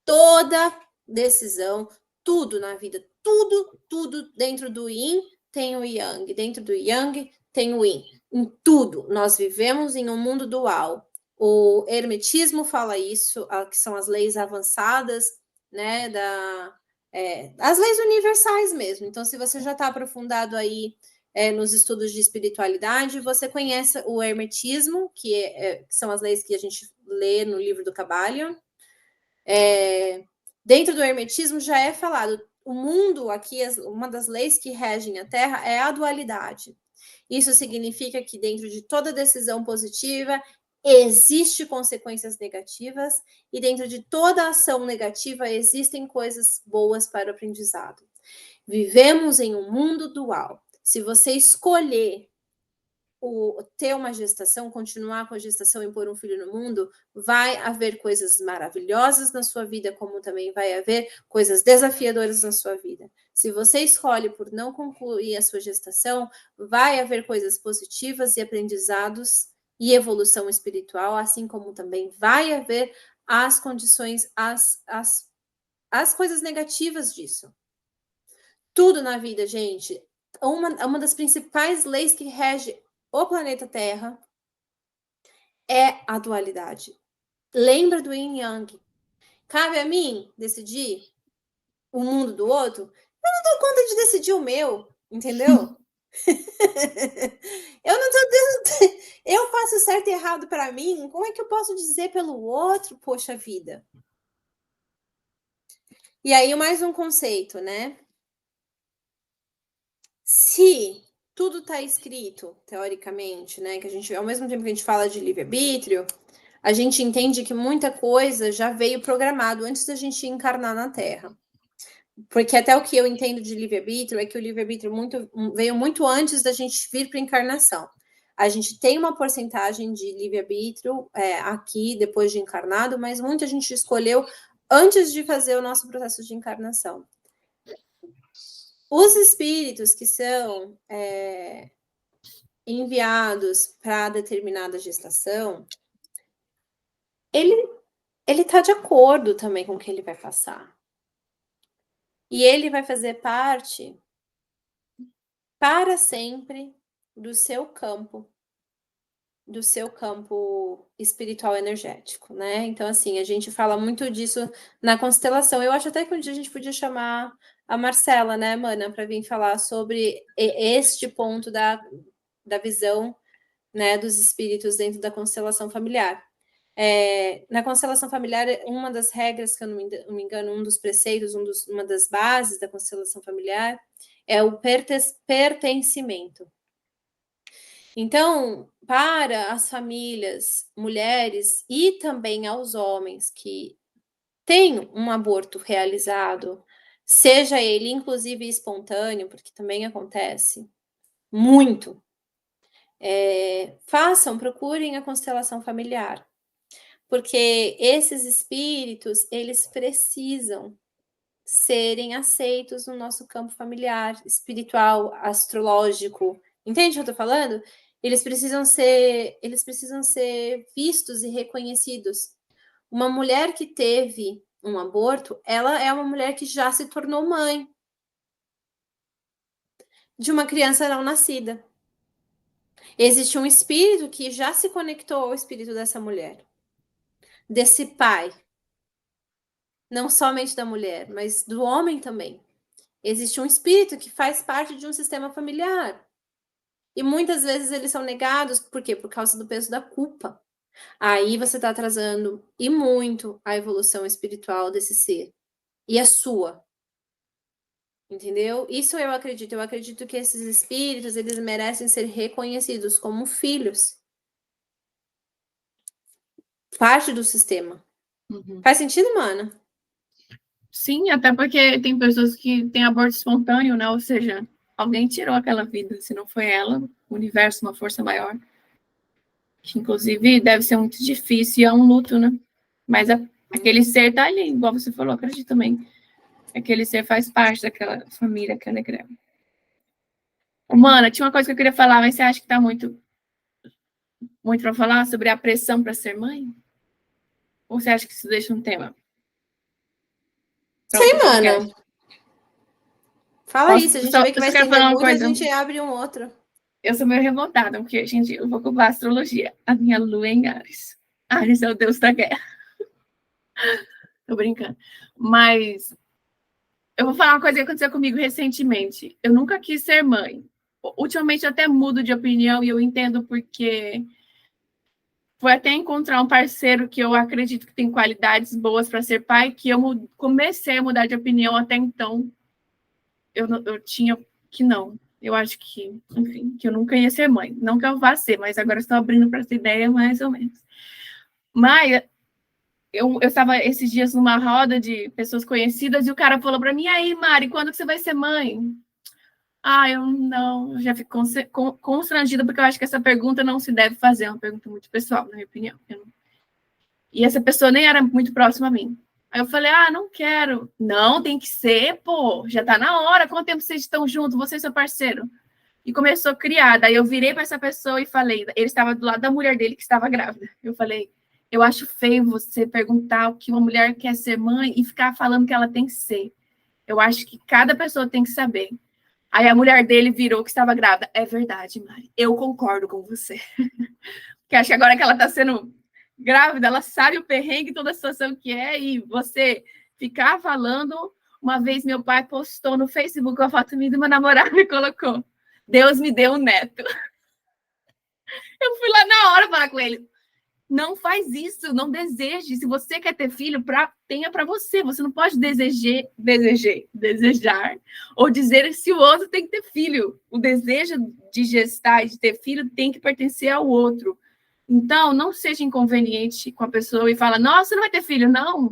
Speaker 2: Toda decisão, tudo na vida, tudo dentro do Yin tem o Yang, dentro do Yang tem o Yin. Em tudo, nós vivemos em um mundo dual. O hermetismo fala isso, que são as leis avançadas, né, as leis universais mesmo. Então, se você já está aprofundado aí nos estudos de espiritualidade, você conhece o hermetismo, que são as leis que a gente lê no livro do Kybalion. Dentro do hermetismo já é falado, o mundo aqui, uma das leis que regem a Terra é a dualidade. Isso significa que dentro de toda decisão positiva existe consequências negativas e dentro de toda ação negativa existem coisas boas para o aprendizado. Vivemos em um mundo dual. Se você escolher ter uma gestação, continuar com a gestação e pôr um filho no mundo, vai haver coisas maravilhosas na sua vida, como também vai haver coisas desafiadoras na sua vida. Se você escolhe por não concluir a sua gestação, vai haver coisas positivas e aprendizados e evolução espiritual, assim como também vai haver as condições, as coisas negativas disso. Tudo na vida, gente, uma das principais leis que rege o planeta Terra é a dualidade. Lembra do Yin Yang. Cabe a mim decidir o mundo do outro? Eu não dou conta de decidir o meu, entendeu? Eu faço certo e errado para mim, como é que eu posso dizer pelo outro, poxa vida? E aí, mais um conceito, né? Se tudo está escrito, teoricamente, né? Que a gente, ao mesmo tempo que a gente fala de livre-arbítrio, a gente entende que muita coisa já veio programado antes da gente encarnar na Terra. Porque até o que eu entendo de livre-arbítrio é que o livre-arbítrio veio muito antes da gente vir para a encarnação. A gente tem uma porcentagem de livre-arbítrio aqui, depois de encarnado, mas muita gente escolheu antes de fazer o nosso processo de encarnação. Os espíritos que são enviados para determinada gestação, ele está de acordo também com o que ele vai passar. E ele vai fazer parte para sempre do seu campo espiritual energético, né? Então, assim, a gente fala muito disso na constelação. Eu acho até que um dia a gente podia chamar a Marcela, né, Mana, para vir falar sobre este ponto da visão, né, dos espíritos dentro da constelação familiar. Na constelação familiar, uma das regras, que eu não me engano, um dos preceitos, uma das bases da constelação familiar é o pertencimento. Então, para as famílias, mulheres e também aos homens que têm um aborto realizado, seja ele inclusive espontâneo, porque também acontece muito, procurem a constelação familiar. Porque esses espíritos, eles precisam serem aceitos no nosso campo familiar, espiritual, astrológico. Entende o que eu tô falando? Eles precisam ser vistos e reconhecidos. Uma mulher que teve um aborto, ela é uma mulher que já se tornou mãe de uma criança não nascida. Existe um espírito que já se conectou ao espírito dessa mulher, desse pai. Não somente da mulher, mas do homem também. Existe um espírito que faz parte de um sistema familiar. E muitas vezes eles são negados, por quê? Por causa do peso da culpa. Aí você está atrasando e muito a evolução espiritual desse ser. E a sua. Entendeu? Isso eu acredito. Eu acredito que esses espíritos, eles merecem ser reconhecidos como filhos. Parte do sistema.
Speaker 1: Uhum.
Speaker 2: Faz sentido, Mana?
Speaker 1: Sim, até porque tem pessoas que têm aborto espontâneo, né? Ou seja, alguém tirou aquela vida. Se não foi ela, o universo, uma força maior. Que, inclusive, deve ser muito difícil e é um luto, né? Mas Aquele ser tá ali, igual você falou, acredito também. Aquele ser faz parte daquela família que ela é greve. Mano, tinha uma coisa que eu queria falar, mas você acha que tá muito para falar sobre a pressão para ser mãe? Ou você acha que isso deixa um tema para
Speaker 2: Sei,
Speaker 1: outro podcast?
Speaker 2: mano. Fala isso, a gente vê que
Speaker 1: Eu
Speaker 2: vai
Speaker 1: só quero
Speaker 2: estender
Speaker 1: falar uma
Speaker 2: muito, a
Speaker 1: coisa.
Speaker 2: gente abre um outro.
Speaker 1: Eu sou meio revoltada, porque, gente, eu vou ocupar a astrologia. A minha lua é em Ares. Ares é o deus da guerra. Tô brincando. Mas eu vou falar uma coisa que aconteceu comigo recentemente. Eu nunca quis ser mãe. Ultimamente eu até mudo de opinião e eu entendo porque foi até encontrar um parceiro que eu acredito que tem qualidades boas para ser pai, que eu comecei a mudar de opinião. Até então eu tinha que não. Eu acho que, enfim, que eu nunca ia ser mãe. Não que eu vá ser, mas agora estou abrindo para essa ideia mais ou menos. Mas eu estava esses dias numa roda de pessoas conhecidas e o cara falou para mim: aí, Mari, quando que você vai ser mãe? Ah, eu não, eu já fico constrangida porque eu acho que essa pergunta não se deve fazer, é uma pergunta muito pessoal, na minha opinião. E essa pessoa nem era muito próxima a mim. Aí eu falei: ah, não quero. Não, tem que ser, pô, já tá na hora. Quanto tempo vocês estão juntos, você e seu parceiro? E começou a criar. Daí eu virei para essa pessoa e falei: ele estava do lado da mulher dele que estava grávida. Eu falei: eu acho feio você perguntar o que uma mulher quer ser mãe e ficar falando que ela tem que ser. Eu acho que cada pessoa tem que saber. Aí a mulher dele virou que estava grávida. É verdade, Mari. Eu concordo com você. Porque acho que agora que ela está sendo grávida, ela sabe o perrengue, toda a situação que é, e você ficar falando. Uma vez meu pai postou no Facebook uma foto minha de uma namorada e colocou: Deus me deu um neto. Eu fui lá na hora falar com ele: não faz isso, não deseje. Se você quer ter filho, tenha para você. Você não pode desejar ou dizer se o outro tem que ter filho. O desejo de gestar e de ter filho tem que pertencer ao outro. Então, não seja inconveniente com a pessoa e fala: nossa, você não vai ter filho. Não,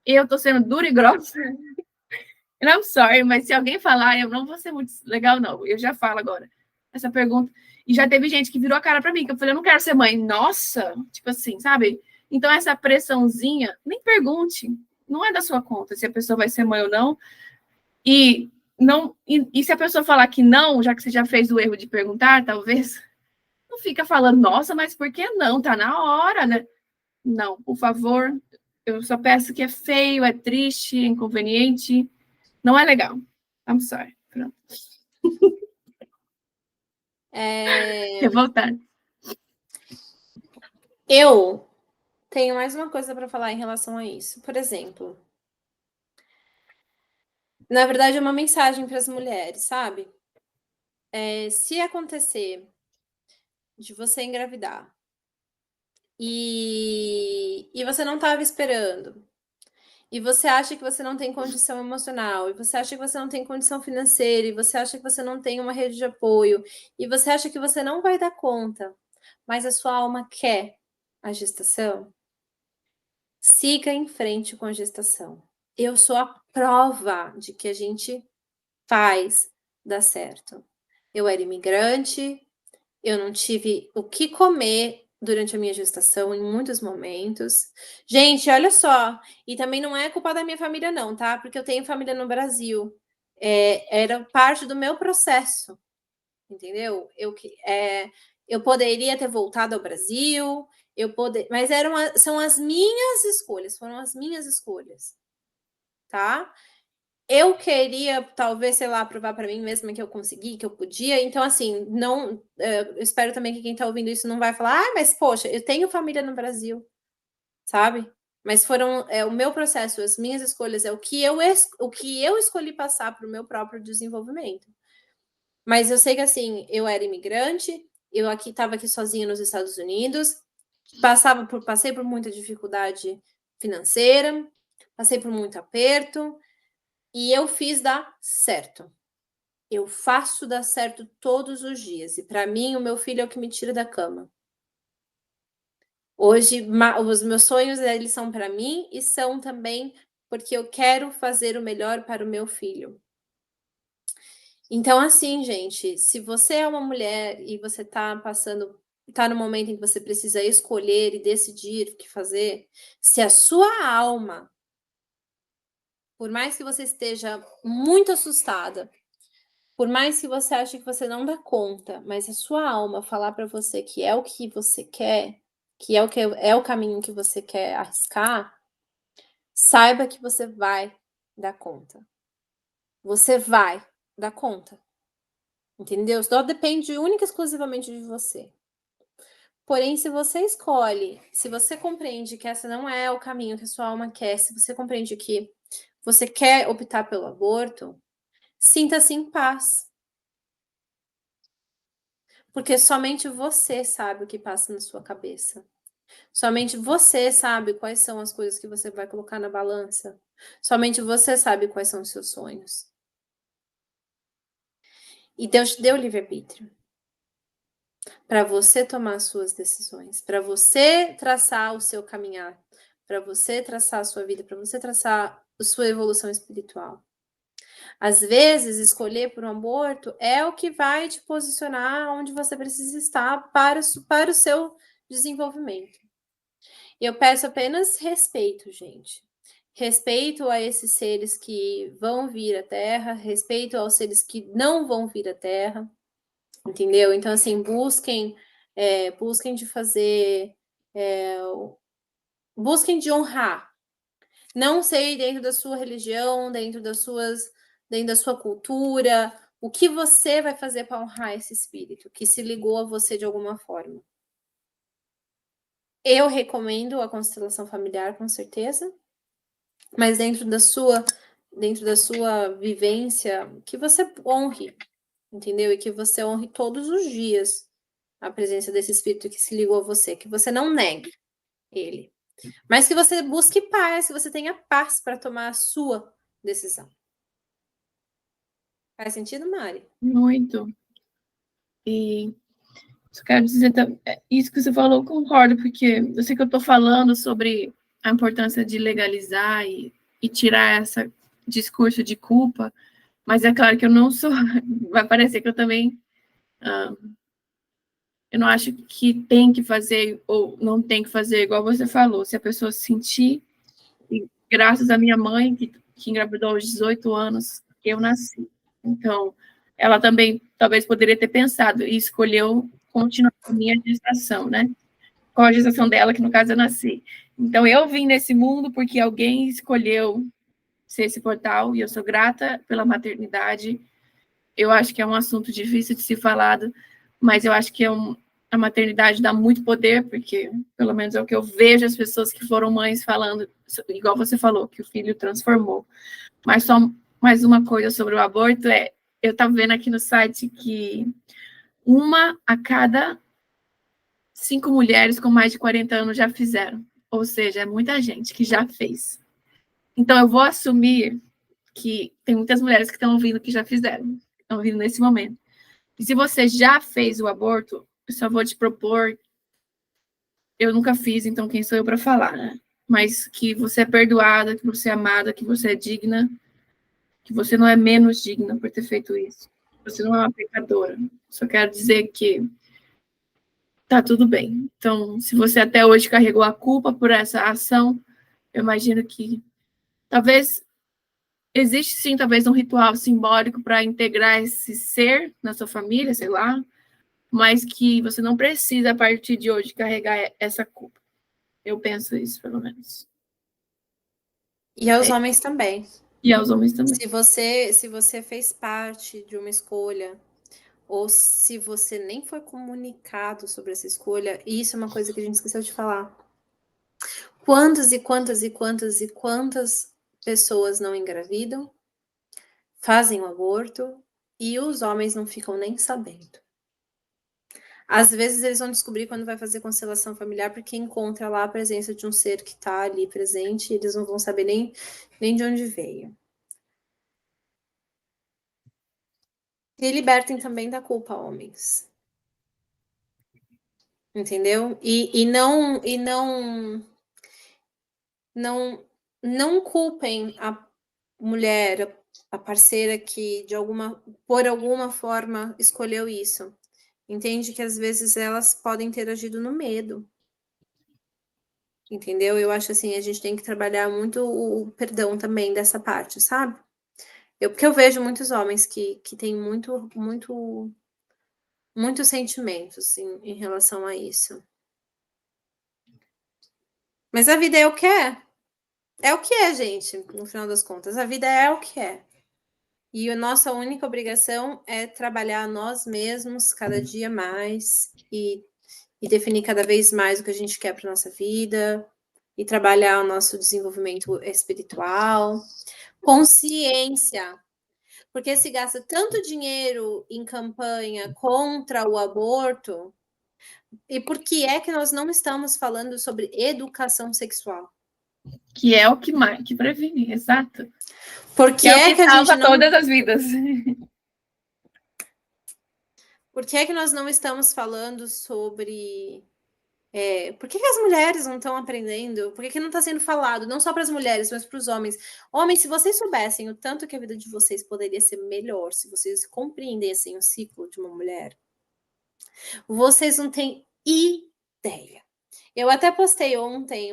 Speaker 1: eu tô sendo dura e grossa. Não, sorry, mas se alguém falar, eu não vou ser muito legal, não. Eu já falo agora. Essa pergunta. E já teve gente que virou a cara para mim, que eu falei: eu não quero ser mãe. Nossa, tipo assim, sabe? Então, essa pressãozinha, nem pergunte. Não é da sua conta se a pessoa vai ser mãe ou não. E, não, e se a pessoa falar que não, já que você já fez o erro de perguntar, talvez, não fica falando: nossa, mas por que não? Tá na hora, né? Não, por favor. Eu só peço que é feio, é triste, é inconveniente. Não é legal. I'm sorry. Pronto. Revoltado.
Speaker 2: Eu tenho mais uma coisa para falar em relação a isso. Por exemplo, na verdade é uma mensagem para as mulheres, sabe? Se acontecer de você engravidar e você não estava esperando, e você acha que você não tem condição emocional, e você acha que você não tem condição financeira, e você acha que você não tem uma rede de apoio, e você acha que você não vai dar conta, mas a sua alma quer a gestação, siga em frente com a gestação. Eu sou a prova de que a gente faz dar certo. Eu era imigrante, eu não tive o que comer durante a minha gestação em muitos momentos. Gente, olha só, e também não é culpa da minha família não, tá? Porque eu tenho família no Brasil. Era parte do meu processo, entendeu? Eu poderia ter voltado ao Brasil, mas são as minhas escolhas, foram as minhas escolhas, tá? Eu queria, talvez, sei lá, provar para mim mesma que eu consegui, que eu podia. Então, assim, não. Eu espero também que quem está ouvindo isso não vai falar: ah, mas poxa, eu tenho família no Brasil, sabe? Mas foram o meu processo, as minhas escolhas, é o que eu escolhi passar para o meu próprio desenvolvimento. Mas eu sei que, assim, eu era imigrante, eu estava aqui sozinha nos Estados Unidos, passei por muita dificuldade financeira, passei por muito aperto. E eu fiz dar certo. Eu faço dar certo todos os dias. E para mim, o meu filho é o que me tira da cama. Hoje, os meus sonhos, eles são para mim e são também porque eu quero fazer o melhor para o meu filho. Então, assim, gente, se você é uma mulher e você está passando está no momento em que você precisa escolher e decidir o que fazer, se a sua alma, por mais que você esteja muito assustada, por mais que você ache que você não dá conta, mas a sua alma falar para você que é o que você quer, que é o caminho que você quer arriscar, saiba que você vai dar conta. Você vai dar conta. Entendeu? Só depende única e exclusivamente de você. Porém, se você escolhe, se você compreende que essa não é o caminho que a sua alma quer, se você compreende que você quer optar pelo aborto, sinta-se em paz. Porque somente você sabe o que passa na sua cabeça. Somente você sabe quais são as coisas que você vai colocar na balança. Somente você sabe quais são os seus sonhos. E Deus te deu livre-arbítrio para você tomar as suas decisões, para você traçar o seu caminhar, para você traçar a sua vida, para você traçar a sua evolução espiritual. Às vezes, escolher por um aborto é o que vai te posicionar onde você precisa estar para o seu desenvolvimento. Eu peço apenas respeito, gente. Respeito a esses seres que vão vir à Terra, respeito aos seres que não vão vir à Terra, entendeu? Então, assim, busquem de fazer, busquem de honrar. Não sei dentro da sua religião, dentro da sua cultura, o que você vai fazer para honrar esse espírito que se ligou a você de alguma forma. Eu recomendo a constelação familiar, com certeza, mas dentro da sua vivência, que você honre, entendeu? E que você honre todos os dias a presença desse espírito que se ligou a você, que você não negue ele, mas que você busque paz, que você tenha paz para tomar a sua decisão. Faz sentido, Mari?
Speaker 1: Muito. E só quero dizer, isso que você falou, eu concordo, porque eu sei que eu estou falando sobre a importância de legalizar e tirar esse discurso de culpa, mas é claro que eu não sou, vai parecer que eu também, eu não acho que tem que fazer ou não tem que fazer, igual você falou, se a pessoa se sentir, e graças à minha mãe, que engravidou aos 18 anos, eu nasci. Então, ela também talvez poderia ter pensado e escolheu continuar com a minha gestação, né? Com a gestação dela, que no caso eu nasci. Então, eu vim nesse mundo porque alguém escolheu ser esse portal e eu sou grata pela maternidade. Eu acho que é um assunto difícil de ser falado, mas eu acho que a maternidade dá muito poder, porque pelo menos é o que eu vejo as pessoas que foram mães falando, igual você falou, que o filho transformou. Mas só mais uma coisa sobre o aborto eu estava vendo aqui no site que 1 a cada 5 mulheres com mais de 40 anos já fizeram. Ou seja, é muita gente que já fez. Então, eu vou assumir que tem muitas mulheres que estão ouvindo que já fizeram, estão ouvindo nesse momento. E se você já fez o aborto, eu só vou te propor, eu nunca fiz, então quem sou eu para falar, né? Mas que você é perdoada, que você é amada, que você é digna, que você não é menos digna por ter feito isso. Você não é uma pecadora. Só quero dizer que tá tudo bem. Então, se você até hoje carregou a culpa por essa ação, eu imagino que talvez existe sim, talvez um ritual simbólico para integrar esse ser na sua família, sei lá, mas que você não precisa, a partir de hoje, carregar essa culpa. Eu penso isso, pelo menos.
Speaker 2: E aos homens também.
Speaker 1: E aos homens também.
Speaker 2: Se você fez parte de uma escolha, ou se você nem foi comunicado sobre essa escolha, isso é uma coisa que a gente esqueceu de falar. Quantas e quantas e quantas e quantas pessoas não engravidam, fazem o aborto e os homens não ficam nem sabendo. Às vezes eles vão descobrir quando vai fazer constelação familiar, porque encontra lá a presença de um ser que está ali presente e eles não vão saber nem de onde veio. E libertem também da culpa, homens. Entendeu? E não culpem a mulher, a parceira que por alguma forma escolheu isso. Entende que às vezes elas podem ter agido no medo. Entendeu? Eu acho assim, a gente tem que trabalhar muito o perdão também dessa parte, sabe? Porque eu vejo muitos homens que têm muitos sentimentos em relação a isso. Mas a vida é o que é. É o que é, gente, no final das contas. A vida é o que é. E a nossa única obrigação é trabalhar nós mesmos cada dia mais e definir cada vez mais o que a gente quer para nossa vida e trabalhar o nosso desenvolvimento espiritual, consciência. Porque se gasta tanto dinheiro em campanha contra o aborto, e por que é que nós não estamos falando sobre educação sexual?
Speaker 1: Que é o que mais que previne, exato.
Speaker 2: Por que
Speaker 1: é o que
Speaker 2: a
Speaker 1: salva
Speaker 2: gente não...
Speaker 1: todas as vidas.
Speaker 2: Por que é que nós não estamos falando sobre... por que as mulheres não estão aprendendo? Por que não está sendo falado? Não só para as mulheres, mas para os homens. Homens, se vocês soubessem o tanto que a vida de vocês poderia ser melhor, se vocês compreendessem o ciclo de uma mulher, vocês não têm ideia. Eu até postei ontem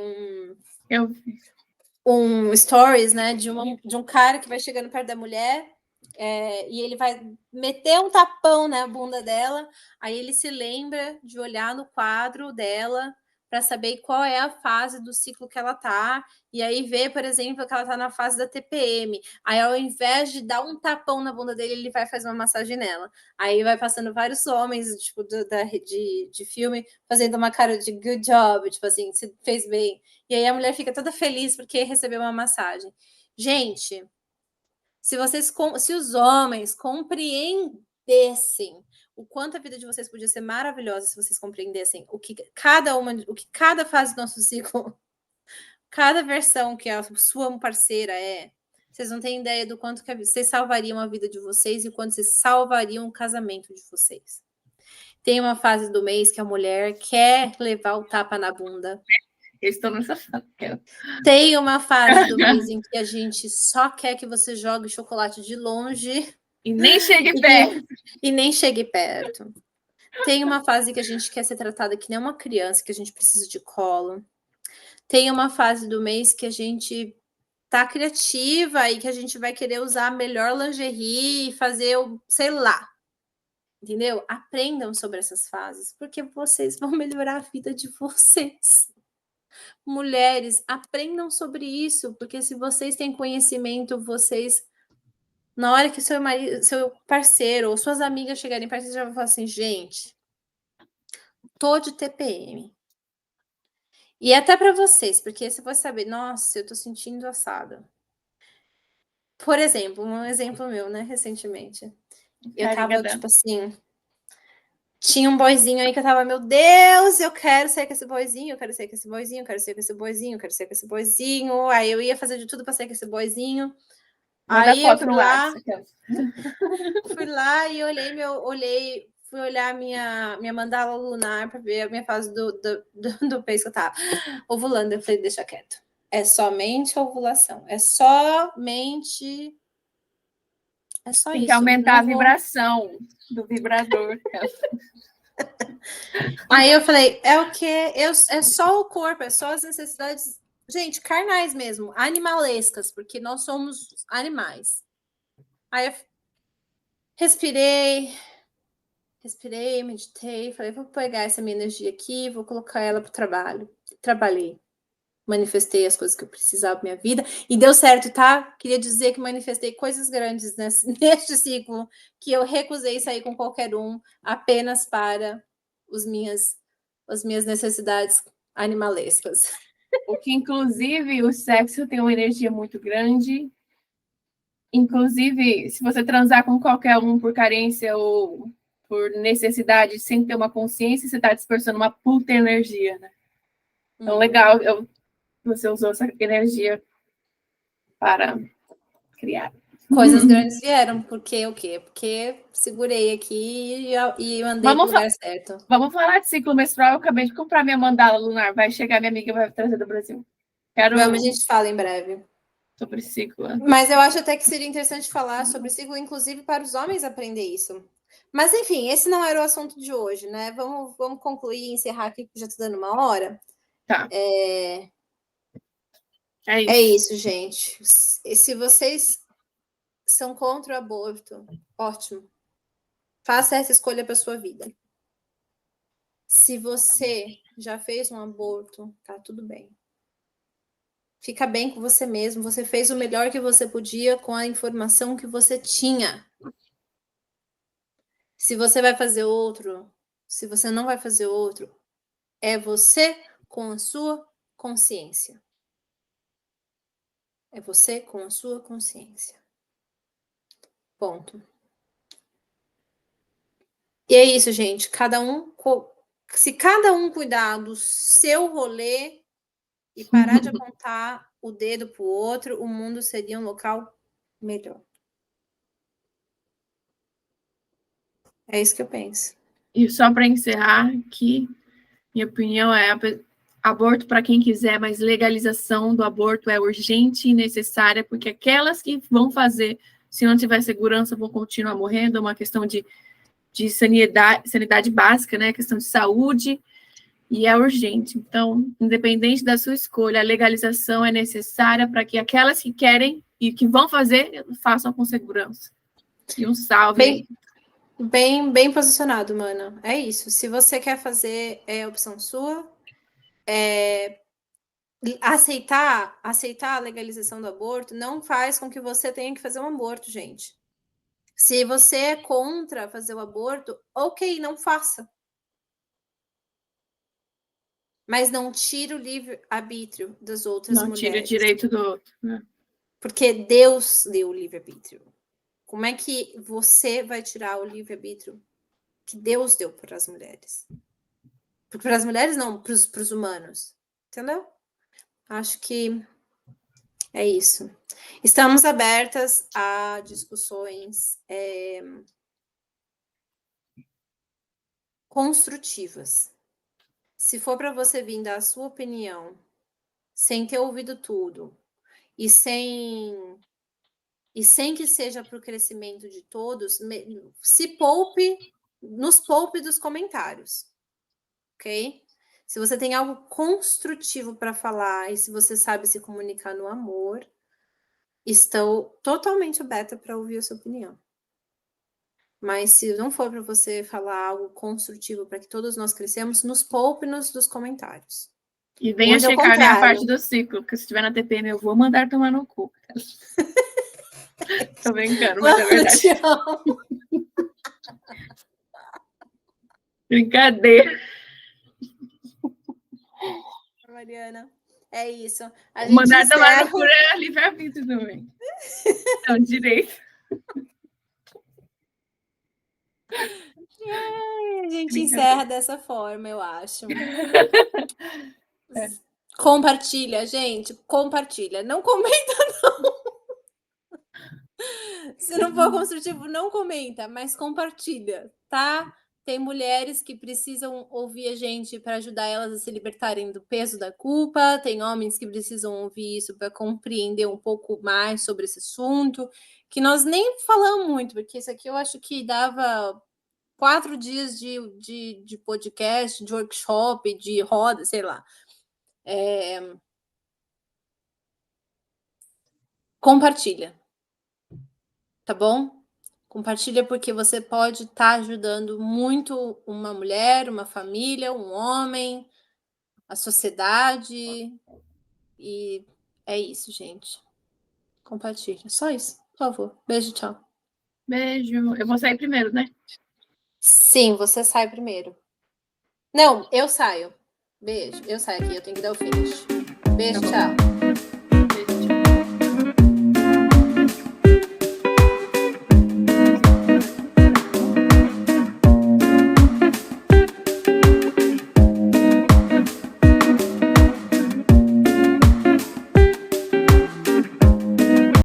Speaker 2: um stories, né, de um cara que vai chegando perto da mulher e ele vai meter um tapão na bunda dela, aí ele se lembra de olhar no quadro dela para saber qual é a fase do ciclo que ela tá, e aí vê, por exemplo, que ela tá na fase da TPM. Aí, ao invés de dar um tapão na bunda dele, ele vai fazer uma massagem nela. Aí vai passando vários homens, tipo, de filme, fazendo uma cara de good job, tipo assim, você fez bem. E aí a mulher fica toda feliz porque recebeu uma massagem. Gente, se os homens compreendessem o quanto a vida de vocês podia ser maravilhosa se vocês compreendessem o que cada fase do nosso ciclo, cada versão que a sua parceira é, vocês não têm ideia do quanto que vocês salvariam a vida de vocês e o quanto vocês salvariam o casamento de vocês. Tem uma fase do mês que a mulher quer levar o tapa na bunda.
Speaker 1: Eu estou nessa fase.
Speaker 2: Tem uma fase do mês em que a gente só quer que você jogue chocolate de longe.
Speaker 1: E nem chegue perto.
Speaker 2: E nem chegue perto. Tem uma fase que a gente quer ser tratada que nem uma criança, que a gente precisa de colo. Tem uma fase do mês que a gente tá criativa e que a gente vai querer usar a melhor lingerie e fazer o, sei lá. Entendeu? Aprendam sobre essas fases, porque vocês vão melhorar a vida de vocês. Mulheres, aprendam sobre isso, porque se vocês têm conhecimento, vocês, na hora que seu marido, seu parceiro ou suas amigas chegarem perto, você já vai falar assim, gente, tô de TPM. E até para vocês, porque você vai saber, nossa, eu tô sentindo assada. Por exemplo, um exemplo meu, né, recentemente. Eu tava, tipo assim, tinha um boyzinho aí que eu tava, meu Deus, eu quero sair com esse boyzinho, eu quero sair com esse boyzinho, eu quero sair com esse boyzinho, eu quero sair com esse boyzinho. Aí eu ia fazer de tudo pra sair com esse boyzinho.
Speaker 1: Manda
Speaker 2: aí
Speaker 1: foto
Speaker 2: eu
Speaker 1: no WhatsApp.
Speaker 2: Fui lá e fui olhar minha mandala lunar para ver a minha fase do peso que eu tava ovulando. Eu falei, deixa quieto. É somente a ovulação. É só
Speaker 1: Tem que
Speaker 2: isso.
Speaker 1: aumentar a vibração do vibrador.
Speaker 2: Aí eu falei, é o quê? É só o corpo, é só as necessidades, gente, carnais mesmo, animalescas, porque nós somos animais. Aí eu respirei, meditei, falei, vou pegar essa minha energia aqui, vou colocar ela para o trabalho. Trabalhei. Manifestei as coisas que eu precisava na minha vida e deu certo, tá? Queria dizer que manifestei coisas grandes neste ciclo, que eu recusei sair com qualquer um apenas para as minhas necessidades animalescas.
Speaker 1: Porque, inclusive, o sexo tem uma energia muito grande. Inclusive, se você transar com qualquer um por carência ou por necessidade, sem ter uma consciência, você está dispersando uma puta energia, né? Então, legal, você usou essa energia para criar.
Speaker 2: Coisas grandes vieram, porque o quê? Porque segurei aqui e andei para o lugar certo.
Speaker 1: Vamos falar de ciclo menstrual. Eu acabei de comprar minha mandala lunar. Vai chegar minha amiga, vai trazer do Brasil.
Speaker 2: Vamos, a gente fala em breve.
Speaker 1: Sobre ciclo.
Speaker 2: Mas eu acho até que seria interessante falar sobre ciclo, inclusive para os homens aprender isso. Mas, enfim, esse não era o assunto de hoje, né? Vamos concluir e encerrar aqui, que já estou dando 1 hora.
Speaker 1: Tá.
Speaker 2: É
Speaker 1: isso.
Speaker 2: isso, gente. Se vocês são contra o aborto, ótimo. Faça essa escolha para sua vida. Se você já fez um aborto, tá tudo bem. Fica bem com você mesmo. Você fez o melhor que você podia com a informação que você tinha. Se você vai fazer outro, se você não vai fazer outro, é você com a sua consciência. É você com a sua consciência. Ponto. E é isso, gente. Se cada um cuidar do seu rolê e parar de apontar o dedo para o outro, o mundo seria um local melhor. É isso que eu penso.
Speaker 1: E só para encerrar aqui, minha opinião é aborto para quem quiser, mas legalização do aborto é urgente e necessária, porque aquelas que vão fazer, se não tiver segurança, vão continuar morrendo. É uma questão de sanidade básica, né? Questão de saúde, e é urgente. Então, independente da sua escolha, a legalização é necessária para que aquelas que querem e que vão fazer, façam com segurança. E um salve.
Speaker 2: Bem posicionado, mano. É isso. Se você quer fazer, é opção sua. Aceitar a legalização do aborto não faz com que você tenha que fazer um aborto, gente. Se você é contra fazer o aborto, ok, não faça. Mas não tire o livre-arbítrio das outras mulheres.
Speaker 1: Não tire o direito do outro, né?
Speaker 2: Porque Deus deu o livre-arbítrio. Como é que você vai tirar o livre-arbítrio que Deus deu para as mulheres? Para as mulheres, não, para os humanos. Entendeu? Acho que é isso. Estamos abertas a discussões construtivas. Se for para você vir dar a sua opinião, sem ter ouvido tudo, e sem que seja para o crescimento de todos, nos poupe dos comentários, ok? Se você tem algo construtivo para falar e se você sabe se comunicar no amor, estou totalmente aberta para ouvir a sua opinião. Mas se não for para você falar algo construtivo para que todos nós crescemos, nos poupe-nos dos comentários.
Speaker 1: E venha checar minha parte do ciclo, porque se estiver na TPM eu vou mandar tomar no cu. Tô brincando, mas é verdade.
Speaker 2: Te amo.
Speaker 1: Brincadeira.
Speaker 2: Mariana, é isso.
Speaker 1: Mandar tomar no cu é livre-arbítrio também. Então, direito.
Speaker 2: A gente encerra dessa forma, eu acho. Compartilha, gente. Compartilha. Não comenta, não. Se não for construtivo, não comenta, mas compartilha, tá? Tem mulheres que precisam ouvir a gente para ajudar elas a se libertarem do peso da culpa. Tem homens que precisam ouvir isso para compreender um pouco mais sobre esse assunto, que nós nem falamos muito, porque isso aqui eu acho que dava 4 dias de podcast, de workshop, de roda, sei lá. Compartilha. Tá bom? Compartilha porque você pode estar ajudando muito uma mulher, uma família, um homem, a sociedade. E é isso, gente. Compartilha. Só isso, por favor. Beijo, tchau.
Speaker 1: Beijo. Eu vou sair primeiro, né?
Speaker 2: Sim, você sai primeiro. Não, eu saio. Beijo. Eu saio aqui, eu tenho que dar o finish. Beijo, tchau.